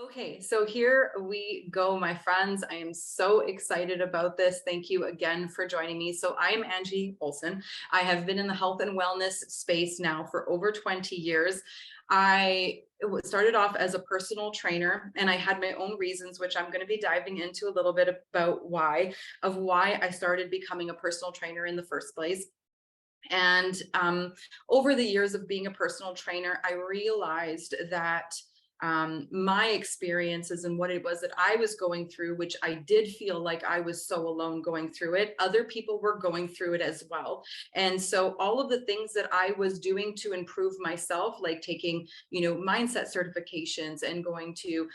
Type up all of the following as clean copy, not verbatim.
Okay, so here we go, my friends. I am so excited about this. Thank you again for joining me. So I am Angie Olson. I have been in the health and wellness space now for over 20 years. I started off as a personal trainer, and I had my own reasons, which I'm going to be diving into a little bit about why I started becoming a personal trainer in the first place. And over the years of being a personal trainer, I realized that my experiences and what it was that I was going through, which I did feel like I was so alone going through it, other people were going through it as well. And so all of the things that I was doing to improve myself, like taking, mindset certifications and going to,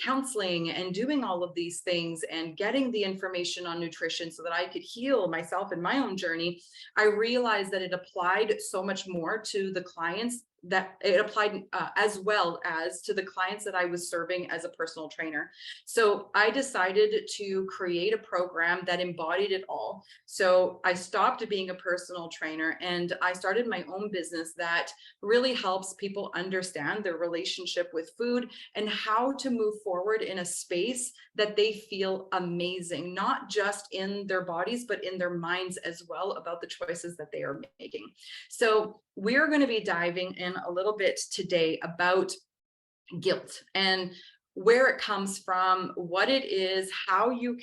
counseling and doing all of these things and getting the information on nutrition so that I could heal myself in my own journey, I realized that it applied so much more to the clients, that it applied as well as to the clients that I was serving as a personal trainer. So I decided to create a program that embodied it all. So I stopped being a personal trainer and I started my own business that really helps people understand their relationship with food and how to move forward in a space that they feel amazing, not just in their bodies, but in their minds as well, about the choices that they are making. So we're going to be diving in a little bit today about guilt and where it comes from, what it is, how you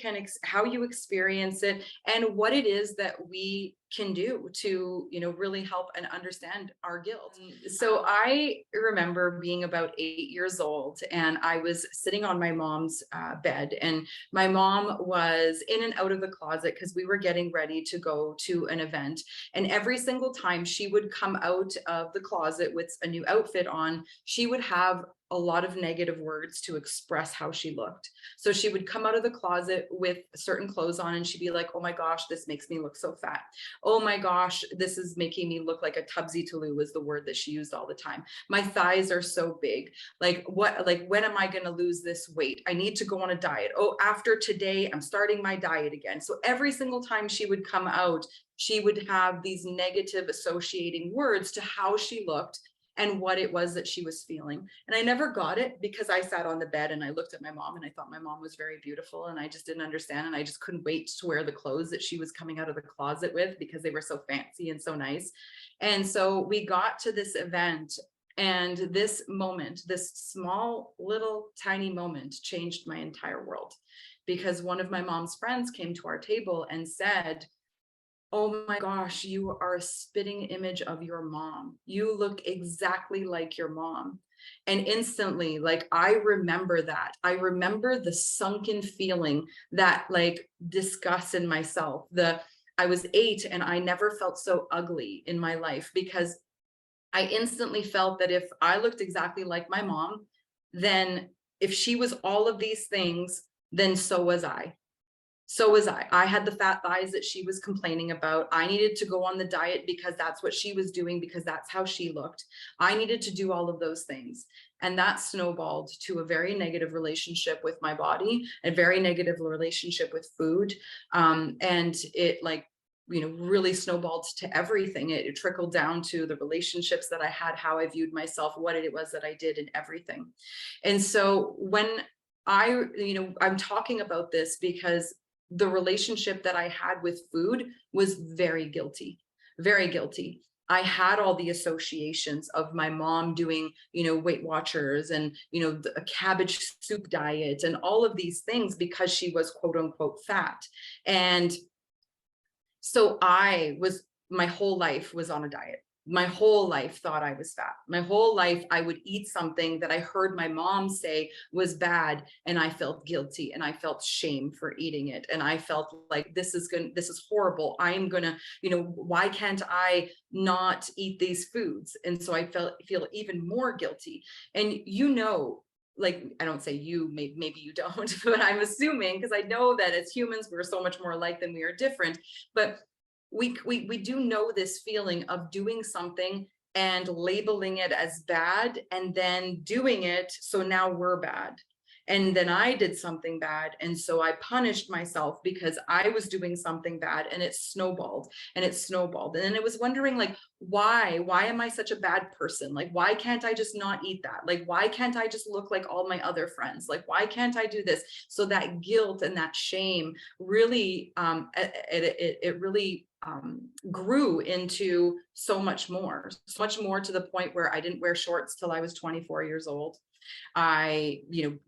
experience it, and what it is that we can do to really help and understand our guilt. So I remember being about 8 years old, and I was sitting on my mom's bed, and my mom was in and out of the closet because we were getting ready to go to an event. And every single time she would come out of the closet with a new outfit on, she would have a lot of negative words to express how she looked. So she would come out of the closet with certain clothes on and she'd be like, oh my gosh, this makes me look so fat. Oh my gosh, this is making me look like a tubsy Toulouse, was the word that she used all the time. My thighs are so big. When am I going to lose this weight? I need to go on a diet. Oh, after today, I'm starting my diet again. So every single time she would come out, she would have these negative associating words to how she looked and what it was that she was feeling. And I never got it because I sat on the bed and I looked at my mom and I thought my mom was very beautiful, and I just didn't understand, and I just couldn't wait to wear the clothes that she was coming out of the closet with because they were so fancy and so nice. And so we got to this event, and this moment, this small little tiny moment, changed my entire world, because one of my mom's friends came to our table and said, oh my gosh, you are a spitting image of your mom. You look exactly like your mom. And instantly, like, I remember that. I remember the sunken feeling, that like disgust in myself. I was 8 and I never felt so ugly in my life, because I instantly felt that if I looked exactly like my mom, then if she was all of these things, then so was I. So was I. I had the fat thighs that she was complaining about. I needed to go on the diet because that's what she was doing, because that's how she looked. I needed to do all of those things. And that snowballed to a very negative relationship with my body, a very negative relationship with food. And it really snowballed to everything. It trickled down to the relationships that I had, how I viewed myself, what it was that I did, and everything. And so when I'm talking about this because the relationship that I had with food was very guilty, very guilty. I had all the associations of my mom doing, Weight Watchers and, a cabbage soup diet and all of these things because she was quote unquote fat. And so my whole life was on a diet. My whole life thought I was fat. My whole life I would eat something that I heard my mom say was bad, and I felt guilty and I felt shame for eating it. And I felt like this is horrible. I'm gonna, why can't I not eat these foods? And so I feel even more guilty. And like, I don't say you, maybe you don't, but I'm assuming, because I know that as humans, we're so much more alike than we are different. But we do know this feeling of doing something and labeling it as bad and then doing it, so now we're bad. And then I did something bad. And so I punished myself because I was doing something bad, and it snowballed and it snowballed. And then it was wondering, like, why am I such a bad person? Like, why can't I just not eat that? Like, why can't I just look like all my other friends? Like, why can't I do this? So that guilt and that shame really, it really grew into so much more to the point where I didn't wear shorts till I was 24 years old. I,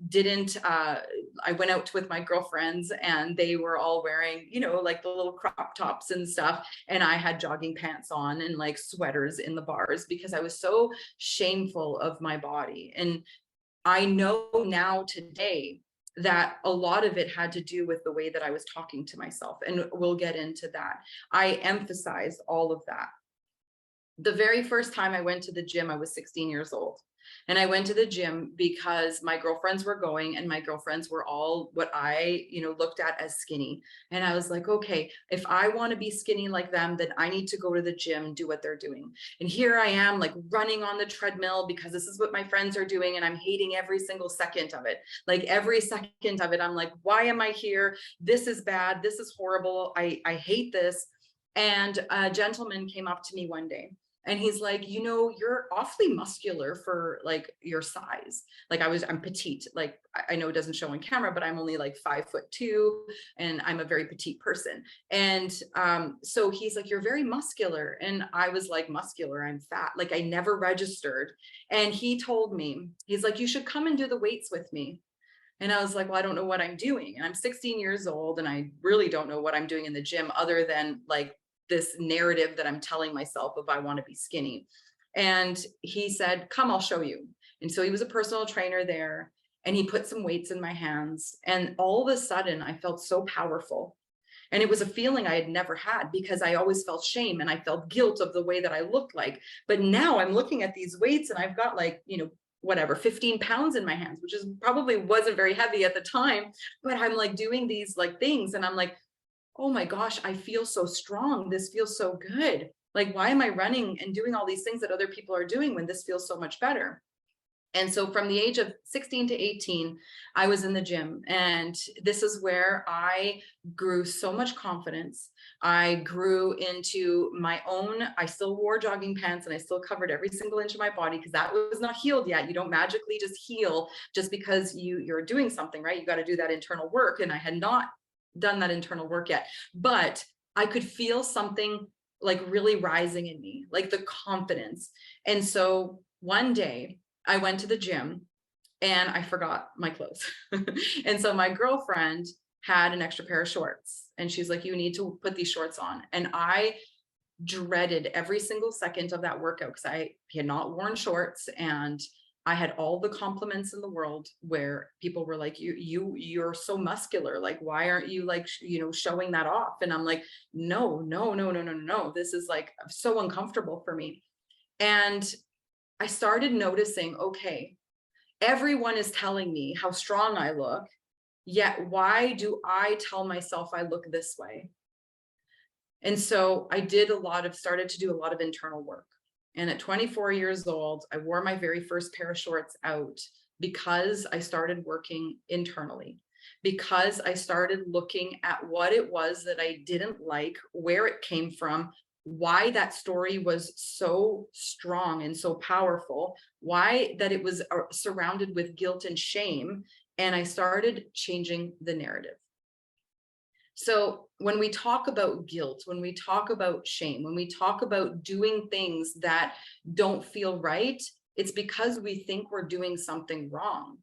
didn't, I went out with my girlfriends and they were all wearing, like the little crop tops and stuff. And I had jogging pants on and like sweaters in the bars because I was so shameful of my body. And I know now today that a lot of it had to do with the way that I was talking to myself. And we'll get into that. I emphasized all of that. The very first time I went to the gym, I was 16 years old. And I went to the gym because my girlfriends were going, and my girlfriends were all what I, looked at as skinny. And I was like, okay, if I want to be skinny like them, then I need to go to the gym and do what they're doing. And here I am, like running on the treadmill because this is what my friends are doing. And I'm hating every single second of it. Like every second of it, I'm like, why am I here? This is bad. This is horrible. I hate this. And a gentleman came up to me one day. And he's like, you're awfully muscular for like your size. Like I'm petite. Like I know it doesn't show on camera, but I'm only like 5'2", and I'm a very petite person. And so he's like, you're very muscular. And I was like, muscular, I'm fat. Like I never registered. And he told me, he's like, you should come and do the weights with me. And I was like, well, I don't know what I'm doing. And I'm 16 years old and I really don't know what I'm doing in the gym other than like this narrative that I'm telling myself of I want to be skinny. And he said, come, I'll show you. And so he was a personal trainer there, and he put some weights in my hands. And all of a sudden I felt so powerful. And it was a feeling I had never had because I always felt shame and I felt guilt of the way that I looked like. But now I'm looking at these weights and I've got like, whatever, 15 pounds in my hands, which is probably wasn't very heavy at the time. But I'm like doing these like things and I'm like, oh my gosh, I feel so strong. This feels so good. Like, why am I running and doing all these things that other people are doing when this feels so much better? And so from the age of 16 to 18, I was in the gym. And this is where I grew so much confidence. I grew into my own, I still wore jogging pants and I still covered every single inch of my body because that was not healed yet. You don't magically just heal just because you're doing something, right? You got to do that internal work. And I had not done that internal work yet, but I could feel something like really rising in me, like the confidence. And so one day I went to the gym and I forgot my clothes. And so my girlfriend had an extra pair of shorts and she's like, you need to put these shorts on. And I dreaded every single second of that workout because I had not worn shorts, and I had all the compliments in the world where people were like, you're so muscular. Like, why aren't you like, showing that off? And I'm like, no. This is like so uncomfortable for me. And I started noticing, okay, everyone is telling me how strong I look, yet why do I tell myself I look this way? And so I started to do a lot of internal work. And at 24 years old, I wore my very first pair of shorts out because I started working internally, because I started looking at what it was that I didn't like, where it came from, why that story was so strong and so powerful, why that it was surrounded with guilt and shame. And I started changing the narrative. So when we talk about guilt, when we talk about shame, when we talk about doing things that don't feel right, it's because we think we're doing something wrong.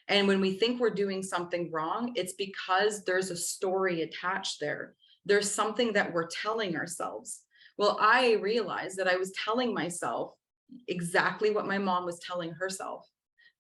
And when we think we're doing something wrong, it's because there's a story attached there. There's something that we're telling ourselves. Well, I realized that I was telling myself exactly what my mom was telling herself.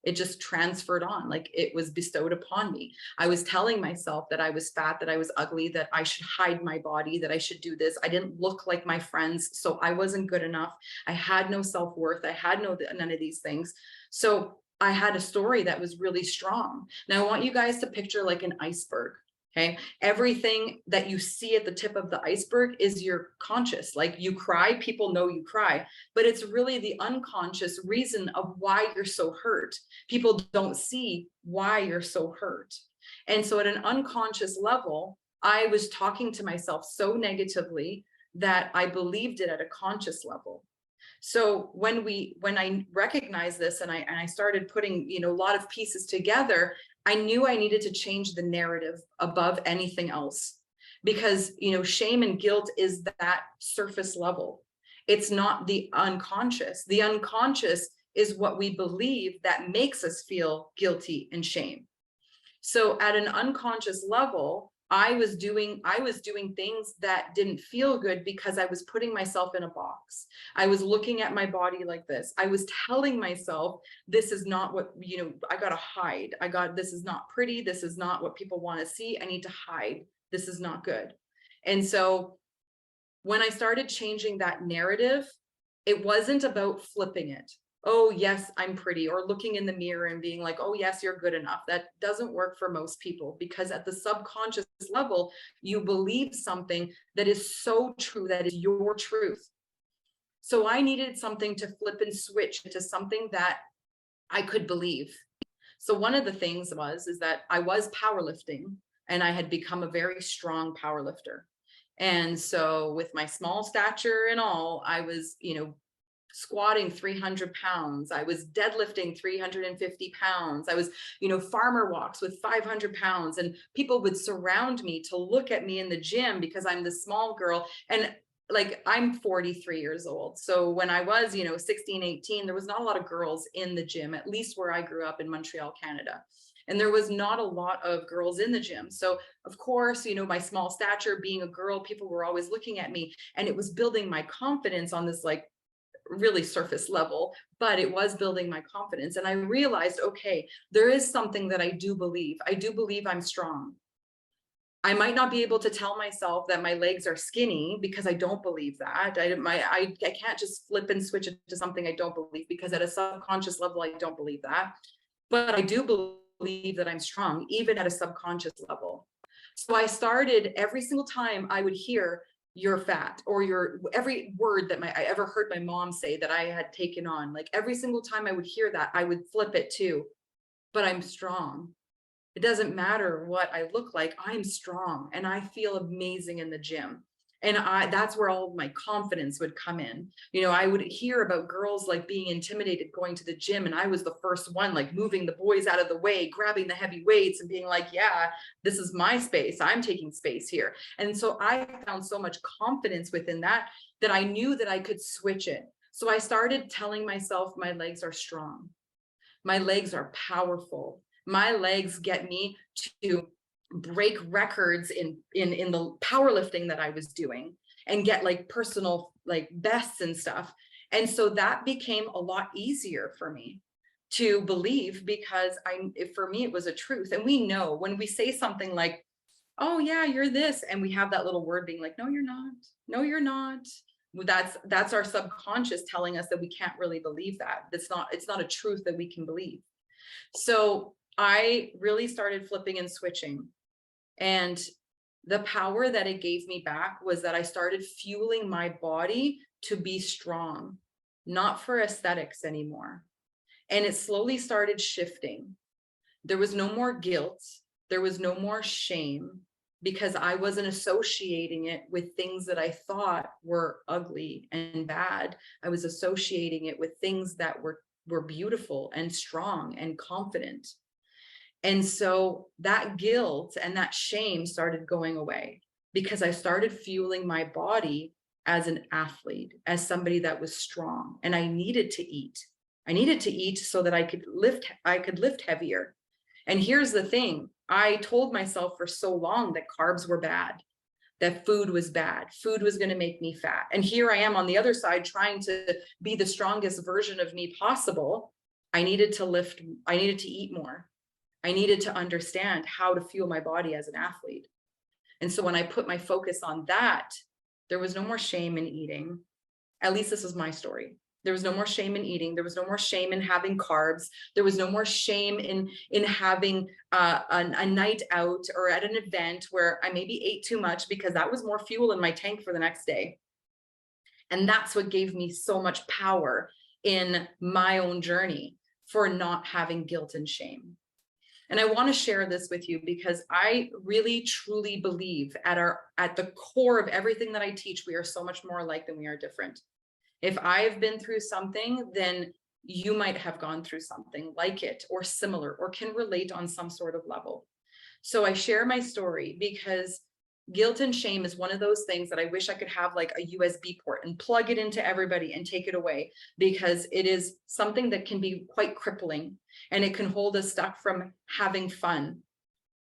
It just transferred on, like it was bestowed upon me. I was telling myself that I was fat, that I was ugly, that I should hide my body, that I should do this. I didn't look like my friends, so I wasn't good enough. I had no self-worth. I had none of these things. So I had a story that was really strong. Now I want you guys to picture like an iceberg. Okay. Everything that you see at the tip of the iceberg is your conscious. Like you cry, people know you cry, but it's really the unconscious reason of why you're so hurt. People don't see why you're so hurt. And so at an unconscious level, I was talking to myself so negatively that I believed it at a conscious level. So when I recognized this and I started putting, a lot of pieces together, I knew I needed to change the narrative above anything else, because, shame and guilt is that surface level. It's not the unconscious. The unconscious is what we believe that makes us feel guilty and shame. So at an unconscious level, I was doing things that didn't feel good because I was putting myself in a box. I was looking at my body like this. I was telling myself, this is not what, I got to hide. This is not pretty. This is not what people want to see. I need to hide. This is not good. And so when I started changing that narrative, it wasn't about flipping it. Oh, yes, I'm pretty, or looking in the mirror and being like, oh, yes, you're good enough. That doesn't work for most people, because at the subconscious level, you believe something that is so true, that is your truth. So I needed something to flip and switch to something that I could believe. So one of the things is that I was powerlifting, and I had become a very strong powerlifter. And so with my small stature and all, I was, squatting 300 pounds. I was deadlifting 350 pounds. I was, farmer walks with 500 pounds, and people would surround me to look at me in the gym because I'm the small girl. And like, I'm 43 years old. So when I was, 16, 18, there was not a lot of girls in the gym, at least where I grew up in Montreal, Canada. And there was not a lot of girls in the gym. So of course, my small stature, being a girl, people were always looking at me, and it was building my confidence on this like really surface level, but it was building my confidence. And I realized, okay, there is something that I do believe. I do believe I'm strong. I might not be able to tell myself that my legs are skinny, because I don't believe that. I can't just flip and switch it to something I don't believe, because at a subconscious level, I don't believe that. But I do believe that I'm strong, even at a subconscious level. So I started, every single time I would hear, you're fat, or every word that I ever heard my mom say that I had taken on, like every single time I would hear that, I would flip it to, but I'm strong. It doesn't matter what I look like, I'm strong, and I feel amazing in the gym. And that's where all of my confidence would come in. I would hear about girls like being intimidated going to the gym, and I was the first one, like moving the boys out of the way, grabbing the heavy weights and being like, yeah, this is my space. I'm taking space here. And so I found so much confidence within that I knew that I could switch it. So I started telling myself, my legs are strong. My legs are powerful. My legs get me to break records in the powerlifting that I was doing, and get like personal like bests and stuff. And so that became a lot easier for me to believe, because for me, it was a truth. And we know when we say something like, oh yeah, you're this, and we have that little word being like, no, you're not. No, you're not. That's our subconscious telling us that we can't really believe that. It's not a truth that we can believe. So I really started flipping and switching. And the power that it gave me back was that I started fueling my body to be strong, not for aesthetics anymore. And it slowly started shifting. There was no more guilt. There was no more shame, because I wasn't associating it with things that I thought were ugly and bad. I was associating it with things that were beautiful and strong and confident. And so that guilt and that shame started going away, because I started fueling my body as an athlete, as somebody that was strong. And I needed to eat. I needed to eat so that I could lift heavier. And here's the thing. I told myself for so long that carbs were bad, that food was bad. Food was going to make me fat. And here I am on the other side, trying to be the strongest version of me possible. I needed to eat more. I needed to understand how to fuel my body as an athlete. And so when I put my focus on that, there was no more shame in eating. At least this is my story. There was no more shame in eating. There was no more shame in having carbs. There was no more shame in having a night out or at an event where I maybe ate too much, because that was more fuel in my tank for the next day. And that's what gave me so much power in my own journey for not having guilt and shame. And I want to share this with you because I really truly believe at the core of everything that I teach, we are so much more alike than we are different. If I've been through something, then you might have gone through something like it or similar, or can relate on some sort of level. So I share my story because guilt and shame is one of those things that I wish I could have like a USB port and plug it into everybody and take it away, because it is something that can be quite crippling, and it can hold us stuck from having fun,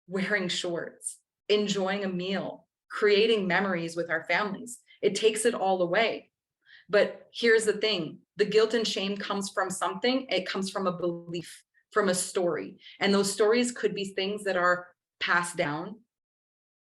wearing shorts, enjoying a meal, creating memories with our families. It takes it all away. But here's the thing, the guilt and shame comes from something. It comes from a belief, from a story. And those stories could be things that are passed down,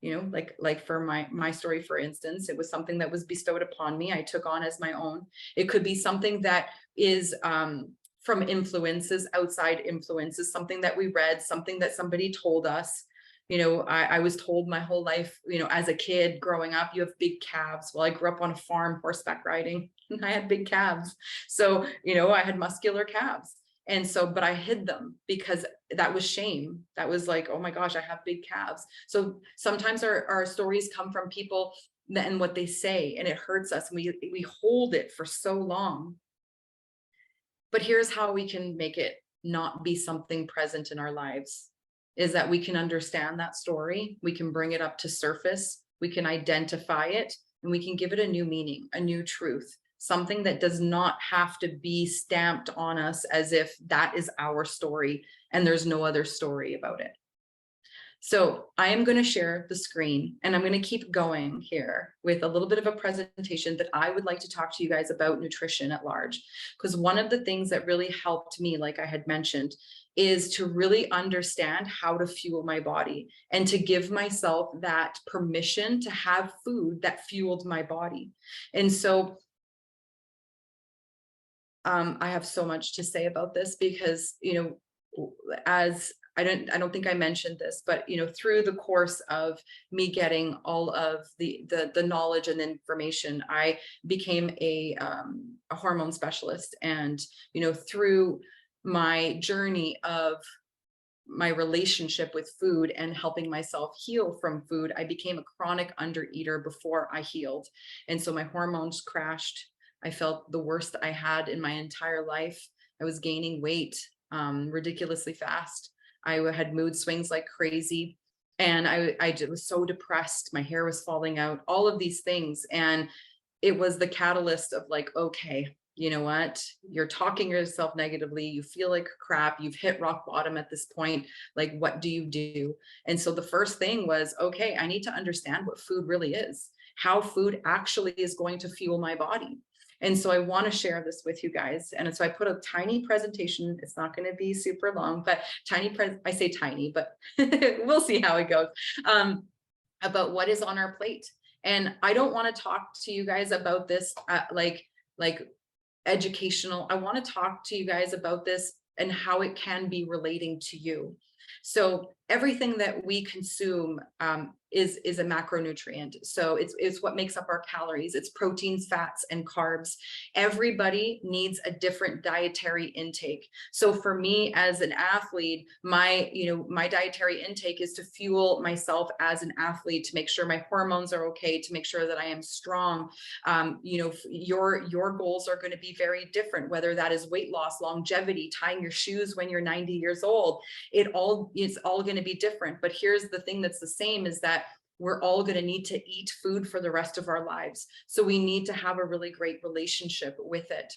you know, like for my story, for instance, it was something that was bestowed upon me, I took on as my own. It could be something that is from influences, outside influences, something that we read, something that somebody told us. You know, I was told my whole life, you know, as a kid growing up, you have big calves. Well, I grew up on a farm horseback riding, and I had big calves. So, you know, I had muscular calves. And so, but I hid them because that was shame. That was like, oh my gosh, I have big calves. So sometimes our stories come from people and what they say, and it hurts us. And we hold it for so long. But here's how we can make it not be something present in our lives, is that we can understand that story. We can bring it up to surface. We can identify it, and we can give it a new meaning, a new truth, something that does not have to be stamped on us as if that is our story and there's no other story about it. So I am going to share the screen, and I'm going to keep going here with a little bit of a presentation that I would like to talk to you guys about nutrition at large. Because one of the things that really helped me, like I had mentioned, is to really understand how to fuel my body and to give myself that permission to have food that fueled my body. And so I have so much to say about this because, you know, as I don't think I mentioned this, but, you know, through the course of me getting all of the knowledge and information, I became a hormone specialist. And, you know, through my journey of my relationship with food and helping myself heal from food, I became a chronic undereater before I healed. And so my hormones crashed. I felt the worst I had in my entire life. I was gaining weight ridiculously fast. I had mood swings like crazy. And I was so depressed. My hair was falling out, all of these things. And it was the catalyst of like, okay, you know what? You're talking yourself negatively. You feel like crap. You've hit rock bottom at this point. Like, what do you do? And so the first thing was, okay, I need to understand what food really is, how food actually is going to fuel my body. And so I want to share this with you guys. And so I put a tiny presentation. It's not going to be super long, but I say tiny, but we'll see how it goes, about what is on our plate. And I don't want to talk to you guys about this like educational. I want to talk to you guys about this and how it can be relating to you. So everything that we consume is a macronutrient. So it's what makes up our calories. It's proteins, fats, and carbs. Everybody needs a different dietary intake. So for me as an athlete, my dietary intake is to fuel myself as an athlete, to make sure my hormones are okay, to make sure that I am strong. Your goals are going to be very different, whether that is weight loss, longevity, tying your shoes when you're 90 years old. It's all going to be different. But here's the thing that's the same, is that we're all going to need to eat food for the rest of our lives. So we need to have a really great relationship with it.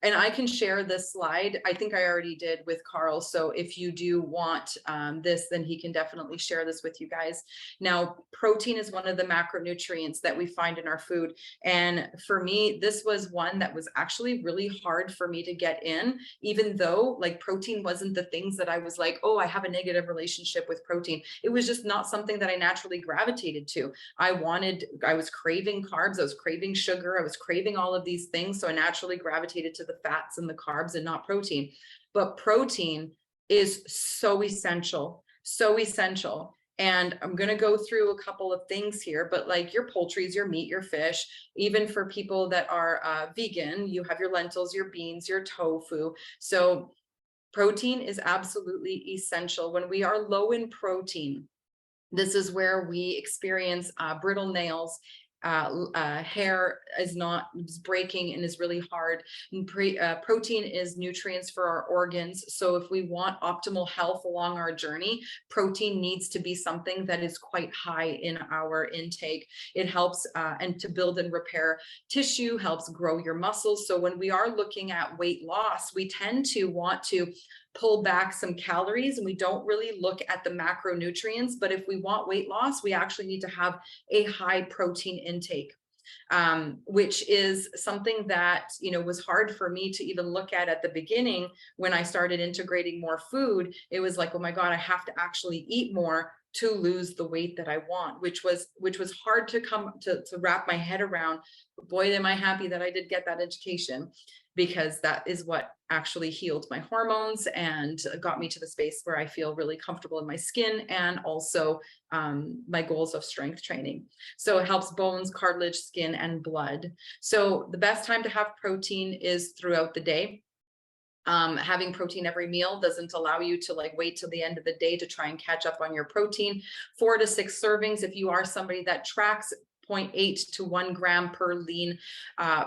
And I can share this slide. I think I already did with Carl. So if you do want this, then he can definitely share this with you guys. Now, protein is one of the macronutrients that we find in our food. And for me, this was one that was actually really hard for me to get in, even though like protein wasn't the things that I was like, oh, I have a negative relationship with protein. It was just not something that I naturally gravitated to. I was craving carbs, I was craving sugar, I was craving all of these things. So I naturally gravitated to the fats and the carbs and not protein. But protein is so essential, so essential. And I'm going to go through a couple of things here, but like your poultries, your meat, your fish, even for people that are vegan, you have your lentils, your beans, your tofu. So protein is absolutely essential. When we are low in protein, this is where we experience brittle nails. Hair is breaking and is really hard. And protein is nutrients for our organs. So if we want optimal health along our journey, protein needs to be something that is quite high in our intake. It helps and to build and repair tissue, helps grow your muscles. So when we are looking at weight loss, we tend to want to pull back some calories and we don't really look at the macronutrients. But if we want weight loss, we actually need to have a high protein intake, which is something that, you know, was hard for me to even look at the beginning. When I started integrating more food, it was like, oh my God, I have to actually eat more to lose the weight that I want, which was hard to come to wrap my head around. But boy, am I happy that I did get that education, because that is what actually healed my hormones and got me to the space where I feel really comfortable in my skin, and also my goals of strength training. So it helps bones, cartilage, skin, and blood. So the best time to have protein is throughout the day. Having protein every meal doesn't allow you to like wait till the end of the day to try and catch up on your protein. 4 to 6 servings. If you are somebody that tracks, 0.8 to 1 gram per lean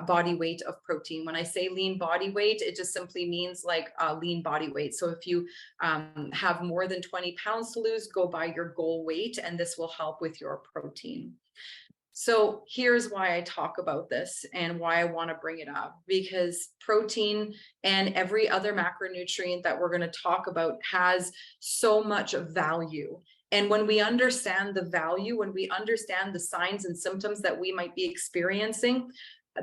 body weight of protein. When I say lean body weight, it just simply means like lean body weight. So if you have more than 20 pounds to lose, go by your goal weight, and this will help with your protein. So here's why I talk about this and why I want to bring it up, because protein and every other macronutrient that we're going to talk about has so much value. And when we understand the value, when we understand the signs and symptoms that we might be experiencing,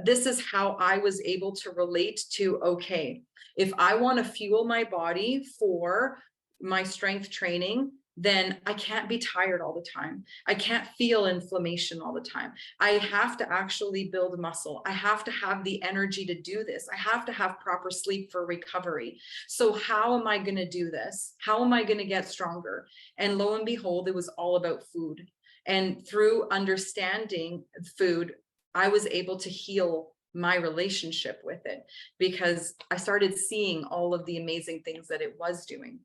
this is how I was able to relate to, okay, if I want to fuel my body for my strength training, then I can't be tired all the time. I can't feel inflammation all the time. I have to actually build muscle. I have to have the energy to do this. I have to have proper sleep for recovery. So how am I going to do this? How am I going to get stronger? And lo and behold, it was all about food. And through understanding food, I was able to heal my relationship with it, because I started seeing all of the amazing things that it was doing.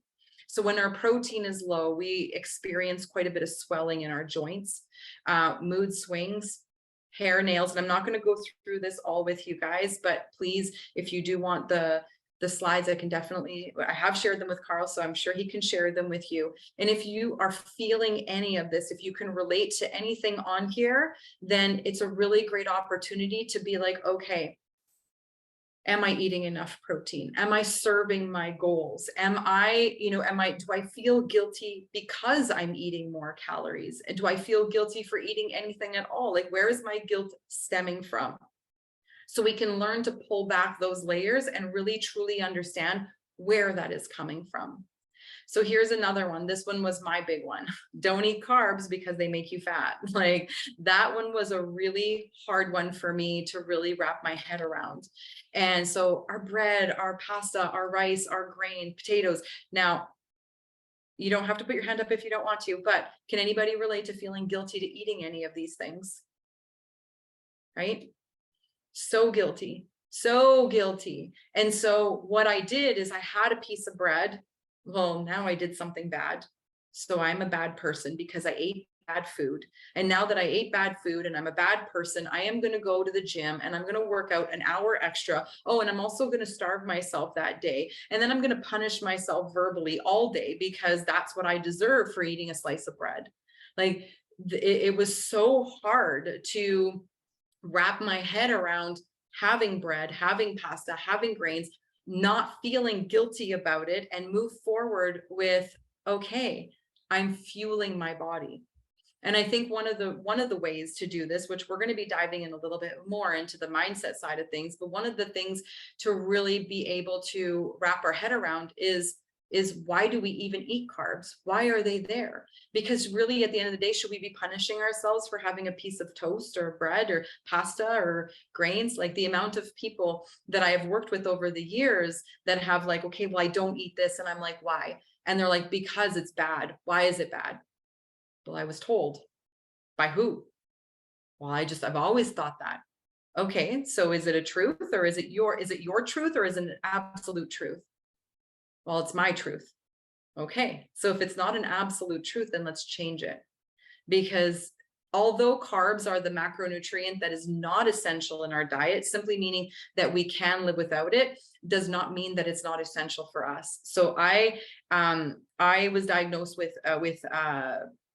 So when our protein is low, we experience quite a bit of swelling in our joints, mood swings, hair, nails. And I'm not going to go through this all with you guys, but please, if you do want the slides, I have shared them with Carl, so I'm sure he can share them with you. And if you are feeling any of this, if you can relate to anything on here, then it's a really great opportunity to be like, okay, am I eating enough protein? Am I serving my goals? Do I feel guilty because I'm eating more calories? And do I feel guilty for eating anything at all? Like, where is my guilt stemming from? So we can learn to pull back those layers and really truly understand where that is coming from. So here's another one. This one was my big one. Don't eat carbs because they make you fat. Like, that one was a really hard one for me to really wrap my head around. And so our bread, our pasta, our rice, our grain, potatoes. Now, you don't have to put your hand up if you don't want to, but can anybody relate to feeling guilty to eating any of these things? Right? So guilty, so guilty. And so what I did is I had a piece of bread. Well, now I did something bad. So I'm a bad person because I ate bad food. And now that I ate bad food and I'm a bad person, I am going to go to the gym and I'm going to work out an hour extra. Oh, and I'm also going to starve myself that day. And then I'm going to punish myself verbally all day because that's what I deserve for eating a slice of bread. Like, it was so hard to wrap my head around having bread, having pasta, having grains, not feeling guilty about it, and move forward with, okay, I'm fueling my body. And I think one of the ways to do this, which we're going to be diving in a little bit more into the mindset side of things, but one of the things to really be able to wrap our head around is why do we even eat carbs? Why are they there? Because really at the end of the day, should we be punishing ourselves for having a piece of toast or bread or pasta or grains? Like the amount of people that I have worked with over the years that have like, okay, well, I don't eat this. And I'm like, why? And they're like, because it's bad. Why is it bad? Well, I was told. By who? Well, I've always thought that. Okay, so is it a truth, or is it your truth, or is it an absolute truth? Well, it's my truth. Okay, so if it's not an absolute truth, then let's change it. Because although carbs are the macronutrient that is not essential in our diet, simply meaning that we can live without it, does not mean that it's not essential for us. So I was diagnosed with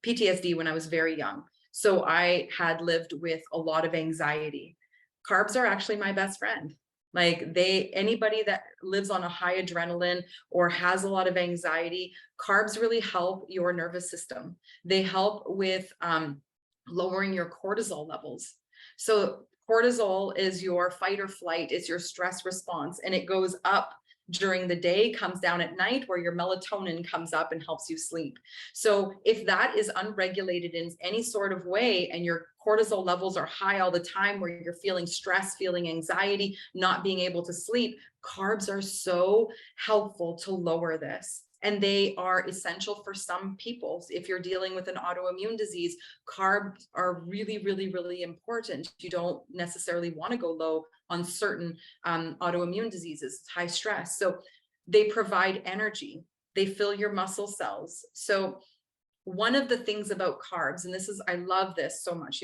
PTSD when I was very young. So I had lived with a lot of anxiety. Carbs are actually my best friend. Like anybody that lives on a high adrenaline or has a lot of anxiety, carbs really help your nervous system. They help with lowering your cortisol levels. So cortisol is your fight or flight, it's your stress response, and it goes up during the day, comes down at night, where your melatonin comes up and helps you sleep. So if that is unregulated in any sort of way, and your cortisol levels are high all the time, where you're feeling stress, feeling anxiety, not being able to sleep, carbs are so helpful to lower this. And they are essential for some people. If you're dealing with an autoimmune disease, carbs are really, really, really important. You don't necessarily want to go low on certain autoimmune diseases, high stress. So they provide energy, they fill your muscle cells. So one of the things about carbs, and this is, I love this so much,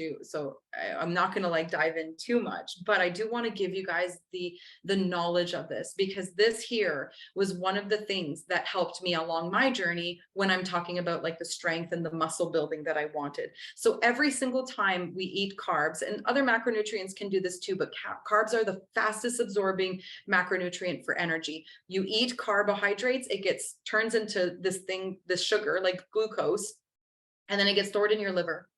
I'm not going to like dive in too much, but I do want to give you guys the knowledge of this, because this here was one of the things that helped me along my journey when I'm talking about like the strength and the muscle building that I wanted. So every single time we eat carbs, and other macronutrients can do this too, but carbs are the fastest absorbing macronutrient for energy. You eat carbohydrates, it turns into this sugar like glucose, and then it gets stored in your liver.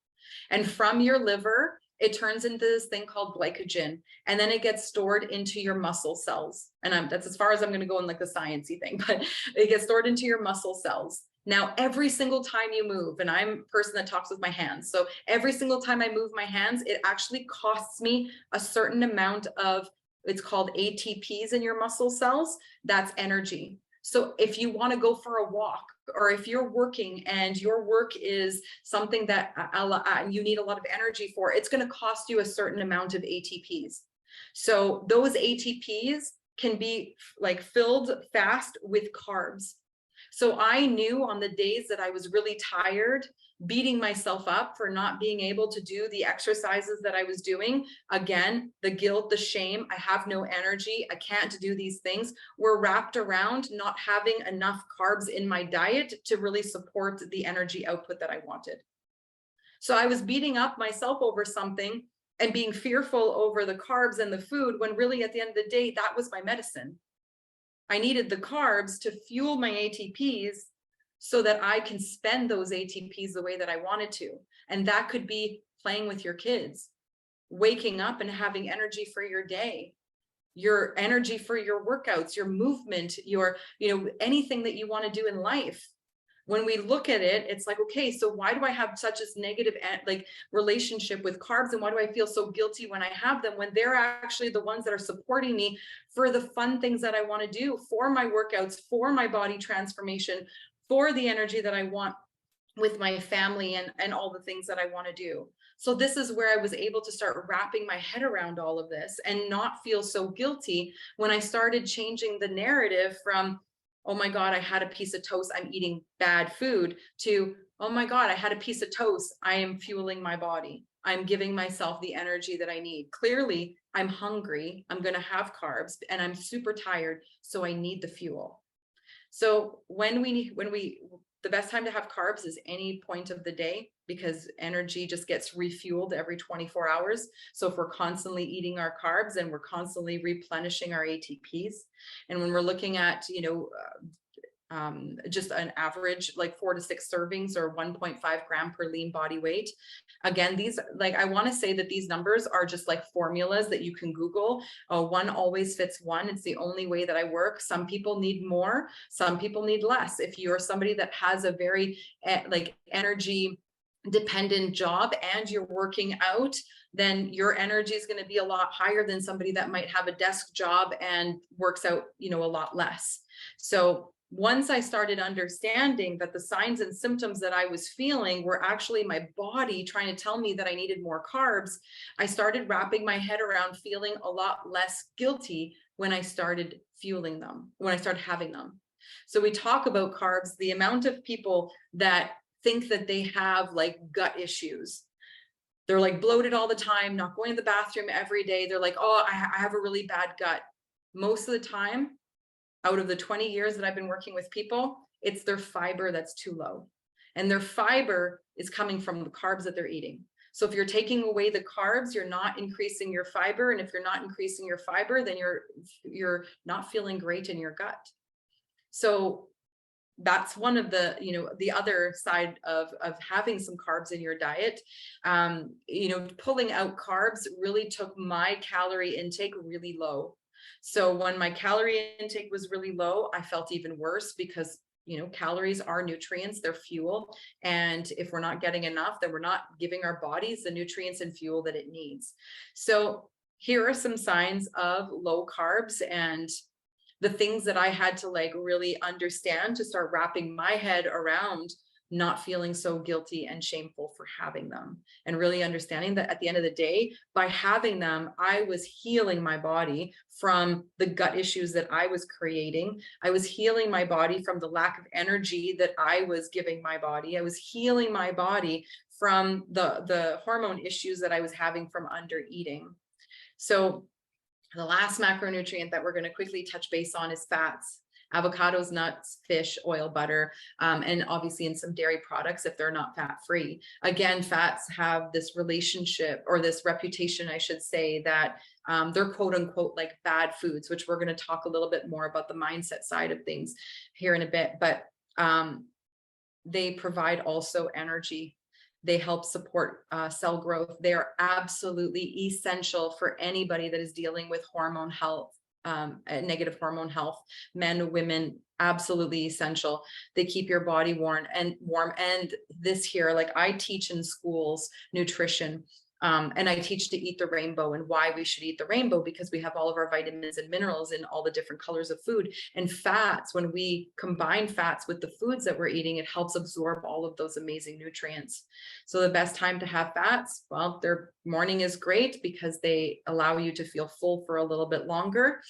And from your liver, it turns into this thing called glycogen, and then it gets stored into your muscle cells. And that's as far as I'm going to go in like the sciencey thing, but it gets stored into your muscle cells. Now, every single time you move, and I'm a person that talks with my hands, so every single time I move my hands, it actually costs me a certain amount of, it's called ATPs in your muscle cells. That's energy. So if you want to go for a walk, or if you're working and your work is something that you need a lot of energy for, it's going to cost you a certain amount of ATPs. So those ATPs can be like filled fast with carbs. So I knew on the days that I was really tired, beating myself up for not being able to do the exercises that I was doing, again, the guilt, the shame, I have no energy, I can't do these things, were wrapped around not having enough carbs in my diet to really support the energy output that I wanted. So I was beating up myself over something and being fearful over the carbs and the food, when really at the end of the day, that was my medicine. I needed the carbs to fuel my ATPs so that I can spend those ATPs the way that I wanted to. And that could be playing with your kids, waking up and having energy for your day, your energy for your workouts, your movement, your, anything that you want to do in life. When we look at it, it's like, okay, so why do I have such a negative relationship with carbs, and why do I feel so guilty when I have them, when they're actually the ones that are supporting me for the fun things that I want to do, for my workouts, for my body transformation, for the energy that I want with my family, and all the things that I want to do. So this is where I was able to start wrapping my head around all of this and not feel so guilty when I started changing the narrative from, oh my God, I had a piece of toast, I'm eating bad food, to, oh my God, I had a piece of toast, I am fueling my body. I'm giving myself the energy that I need. Clearly, I'm hungry, I'm going to have carbs, and I'm super tired, so I need the fuel. So the best time to have carbs is any point of the day. because energy just gets refueled every 24 hours. So if we're constantly eating our carbs and we're constantly replenishing our ATPs, and when we're looking at, just an average like 4 to 6 servings or 1.5 gram per lean body weight. Again, these, like, I want to say that these numbers are just like formulas that you can Google. One always fits one. It's the only way that I work. Some people need more, some people need less. If you're somebody that has a very like energy dependent job and you're working out, then your energy is going to be a lot higher than somebody that might have a desk job and works out, a lot less. So once I started understanding that the signs and symptoms that I was feeling were actually my body trying to tell me that I needed more carbs, I started wrapping my head around feeling a lot less guilty when I started fueling them, when I started having them. So we talk about carbs, the amount of people that think that they have like gut issues. They're like bloated all the time, not going to the bathroom every day. They're like, oh, I have a really bad gut. Most of the time, out of the 20 years that I've been working with people, it's their fiber that's too low. And their fiber is coming from the carbs that they're eating. So if you're taking away the carbs, you're not increasing your fiber. And if you're not increasing your fiber, then you're not feeling great in your gut. So that's one of the, the other side of having some carbs in your diet. Pulling out carbs really took my calorie intake really low. So when my calorie intake was really low, I felt even worse because, calories are nutrients, they're fuel. And if we're not getting enough, then we're not giving our bodies the nutrients and fuel that it needs. So here are some signs of low carbs and the things that I had to like really understand to start wrapping my head around not feeling so guilty and shameful for having them, and really understanding that at the end of the day, by having them, I was healing my body from the gut issues that I was creating. I was healing my body from the lack of energy that I was giving my body. I was healing my body from the hormone issues that I was having from under eating. So the last macronutrient that we're going to quickly touch base on is fats. Avocados, nuts, fish, oil, butter, and obviously in some dairy products if they're not fat-free. Again, fats have this relationship, or this reputation, I should say, that they're quote unquote like bad foods, which we're going to talk a little bit more about the mindset side of things here in a bit. But they provide also energy. They help support cell growth. They are absolutely essential for anybody that is dealing with hormone health, negative hormone health, men, women, absolutely essential. They keep your body warm. And this here, like I teach in schools, nutrition, and I teach to eat the rainbow and why we should eat the rainbow, because we have all of our vitamins and minerals in all the different colors of food. And fats, when we combine fats with the foods that we're eating, it helps absorb all of those amazing nutrients. So the best time to have fats, well, their morning is great because they allow you to feel full for a little bit longer.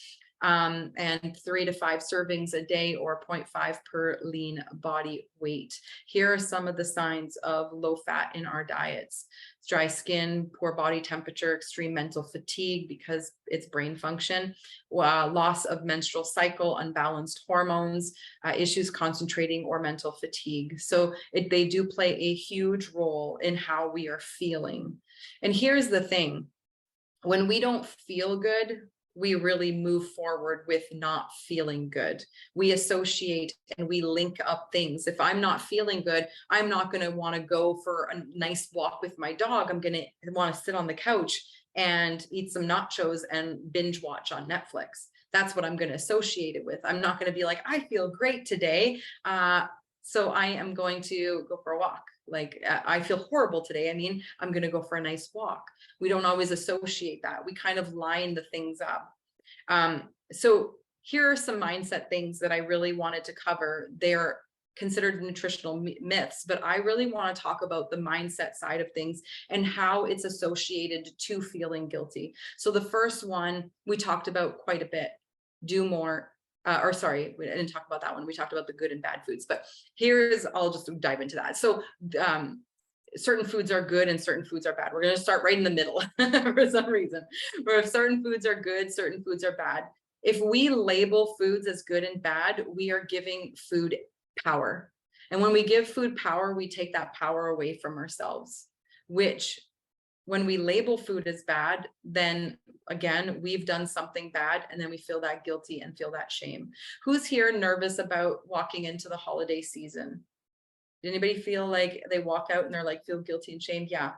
And 3 to 5 servings a day, or 0.5 per lean body weight. Here are some of the signs of low fat in our diets: dry skin, poor body temperature, extreme mental fatigue because it's brain function, loss of menstrual cycle, unbalanced hormones, issues concentrating, or mental fatigue. So they do play a huge role in how we are feeling. And here's the thing: when we don't feel good, we really move forward with not feeling good. We associate and we link up things. If I'm not feeling good, I'm not going to want to go for a nice walk with my dog. I'm going to want to sit on the couch and eat some nachos and binge watch on Netflix. That's what I'm going to associate it with. I'm not going to be like, I feel great today, so I am going to go for a walk. Like, I feel horrible today, I'm going to go for a nice walk. We don't always associate that. We kind of line the things up. So here are some mindset things that I really wanted to cover. They're considered nutritional myths, but I really want to talk about the mindset side of things and how it's associated to feeling guilty. So the first one we talked about quite a bit: do more. Or sorry, we didn't talk about that one. We talked about the good and bad foods, but I'll just dive into that. So certain foods are good and certain foods are bad. We're going to start right in the middle for some reason, where if certain foods are good, certain foods are bad. If we label foods as good and bad, we are giving food power. And when we give food power, we take that power away from ourselves, which when we label food as bad, then again, we've done something bad, and then we feel that guilty and feel that shame. Who's here nervous about walking into the holiday season? Did anybody feel like they walk out and they're like, feel guilty and shame? Yeah.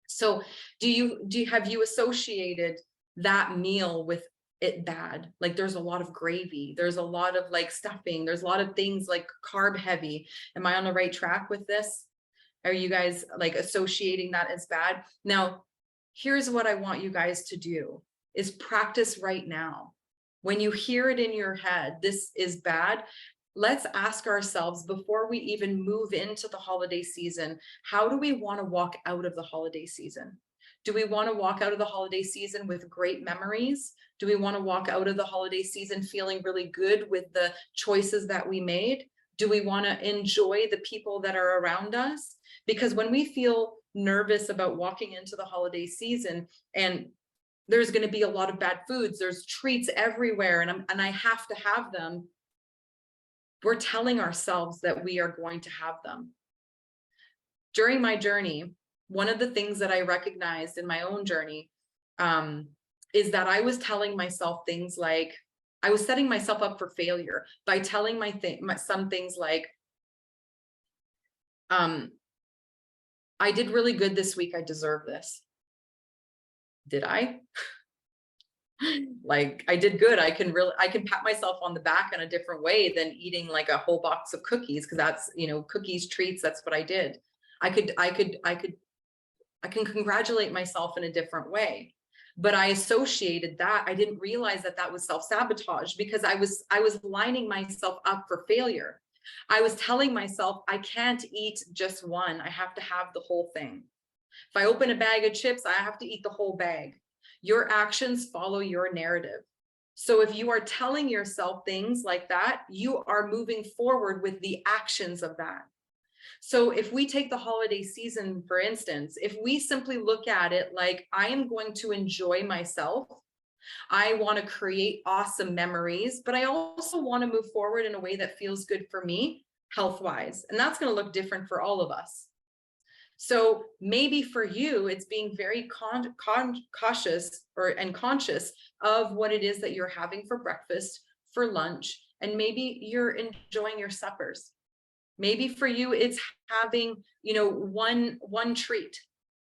So have you associated that meal with it bad? Like there's a lot of gravy, there's a lot of like stuffing, there's a lot of things like carb heavy. Am I on the right track with this? Are you guys like associating that as bad? Now, here's what I want you guys to do is practice right now. When you hear it in your head, this is bad, let's ask ourselves before we even move into the holiday season, how do we want to walk out of the holiday season? Do we want to walk out of the holiday season with great memories? Do we want to walk out of the holiday season feeling really good with the choices that we made? Do we want to enjoy the people that are around us? Because when we feel nervous about walking into the holiday season and there's going to be a lot of bad foods, there's treats everywhere, and I have to have them, we're telling ourselves that we are going to have them. During my journey, one of the things that I recognized in my own journey is that I was telling myself things like, I was setting myself up for failure by telling some things like, I did really good this week, I deserve this. Did I? Like I did good. I can pat myself on the back in a different way than eating like a whole box of cookies, because that's, cookies, treats, that's what I did. I can congratulate myself in a different way. But I associated that. I didn't realize that that was self-sabotage, because I was lining myself up for failure. I was telling myself, I can't eat just one. I have to have the whole thing. If I open a bag of chips, I have to eat the whole bag. Your actions follow your narrative. So if you are telling yourself things like that, you are moving forward with the actions of that. So if we take the holiday season, for instance, if we simply look at it like, I am going to enjoy myself, I want to create awesome memories, but I also want to move forward in a way that feels good for me, health-wise. And that's going to look different for all of us. So maybe for you, it's being very cautious and conscious of what it is that you're having for breakfast, for lunch, and maybe you're enjoying your suppers. Maybe for you, it's having, one treat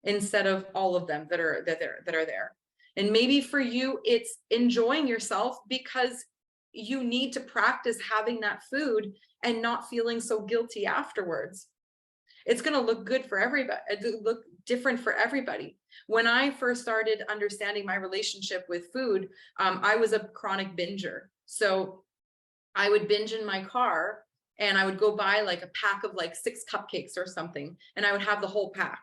instead of all of them that are there. And maybe for you, it's enjoying yourself because you need to practice having that food and not feeling so guilty afterwards. It's going to look good for everybody. It look different for everybody. When I first started understanding my relationship with food, I was a chronic binger. So I would binge in my car and I would go buy like a pack of like 6 cupcakes or something, and I would have the whole pack.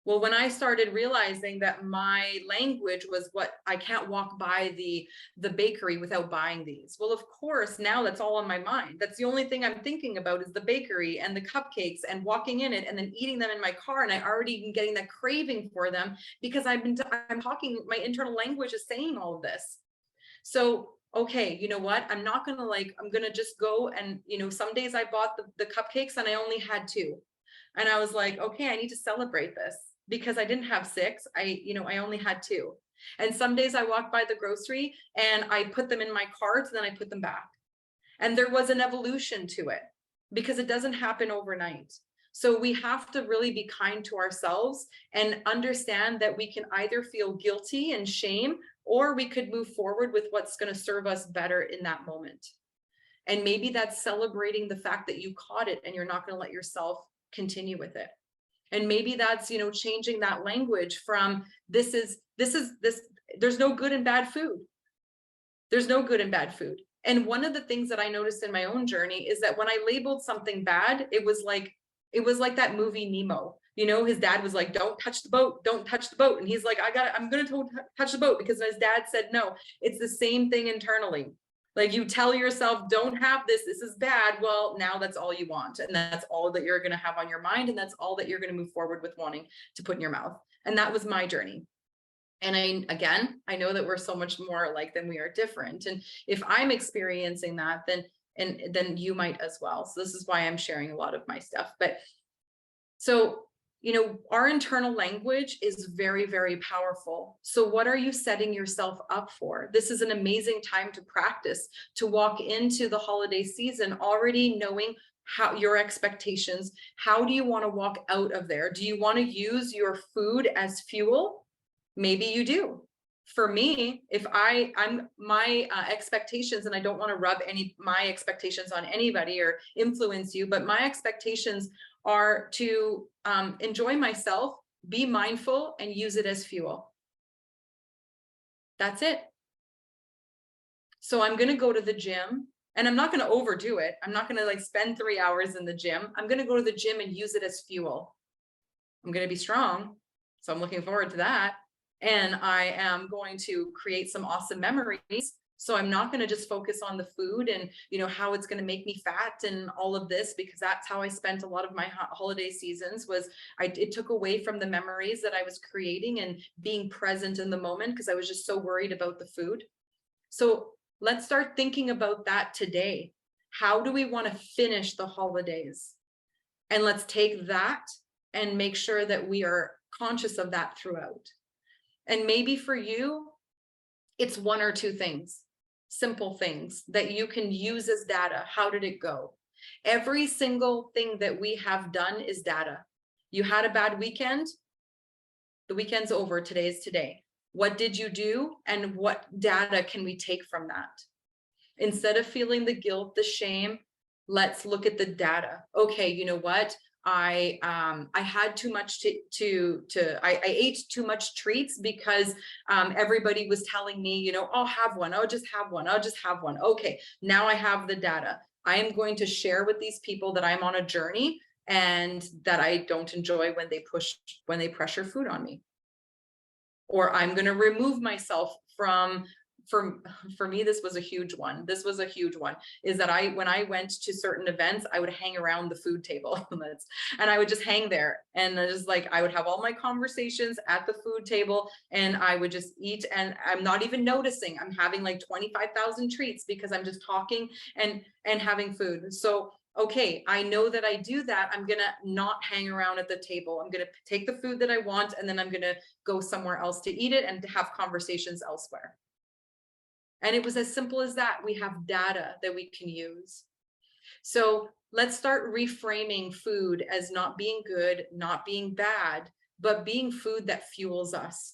Well, when I started realizing that my language was what I can't walk by the bakery without buying these. Well, of course, now that's all on my mind. That's the only thing I'm thinking about is the bakery and the cupcakes and walking in it and then eating them in my car. And I already been getting that craving for them because I'm talking, my internal language is saying all of this. So, okay, you know what? I'm not going to I'm going to just go and, some days I bought the cupcakes and I only had 2. And I was like, okay, I need to celebrate this, because I didn't have 6. I only had 2. And some days I walked by the grocery and I put them in my cart, and then I put them back. And there was an evolution to it, because it doesn't happen overnight. So we have to really be kind to ourselves and understand that we can either feel guilty and shame, or we could move forward with what's going to serve us better in that moment. And maybe that's celebrating the fact that you caught it and you're not going to let yourself continue with it. And maybe that's, changing that language from this, there's no good and bad food. There's no good and bad food. And one of the things that I noticed in my own journey is that when I labeled something bad, it was like that movie Nemo. His dad was like, don't touch the boat, don't touch the boat. And he's like, I'm going to touch the boat because his dad said no. It's the same thing internally. Like you tell yourself, don't have this, this is bad. Well, now that's all you want. And that's all that you're going to have on your mind. And that's all that you're going to move forward with wanting to put in your mouth. And that was my journey. And I know that we're so much more alike than we are different. And if I'm experiencing that, then and then you might as well. So this is why I'm sharing a lot of my stuff. But so, our internal language is very, very powerful. So what are you setting yourself up for? This is an amazing time to practice, to walk into the holiday season already knowing how your expectations. How do you want to walk out of there? Do you want to use your food as fuel? Maybe you do. For me, if I'm my expectations, and I don't want to rub my expectations on anybody or influence you, but my expectations are to enjoy myself, be mindful, and use it as fuel. That's it. So I'm going to go to the gym, and I'm not going to overdo it. I'm not going to like spend 3 hours in the gym. I'm going to go to the gym and use it as fuel. I'm going to be strong. So I'm looking forward to that. And I am going to create some awesome memories. So I'm not going to just focus on the food and, how it's going to make me fat and all of this, because that's how I spent a lot of my holiday seasons. It took away from the memories that I was creating and being present in the moment, because I was just so worried about the food. So let's start thinking about that today. How do we want to finish the holidays? And let's take that and make sure that we are conscious of that throughout. And maybe for you, it's one or two things, simple things that you can use as data. How did it go? Every single thing that we have done is data. You had a bad weekend. The weekend's over. Today is today. What did you do? And what data can we take from that? Instead of feeling the guilt, the shame, let's look at the data. Okay, you know what? I had too much I ate too much treats because everybody was telling me, I'll have one. I'll just have one. I'll just have one. Okay, now I have the data. I am going to share with these people that I'm on a journey and that I don't enjoy when they pressure food on me. Or I'm going to remove myself from. For me, this was a huge one. Is that when I went to certain events, I would hang around the food table and I would just hang there. And I would have all my conversations at the food table and I would just eat, and I'm not even noticing I'm having like 25,000 treats because I'm just talking and having food. So okay, I know that I do that. I'm going to not hang around at the table. I'm going to take the food that I want, and then I'm going to go somewhere else to eat it and to have conversations elsewhere. And it was as simple as that. We have data that we can use. So let's start reframing food as not being good, not being bad, but being food that fuels us.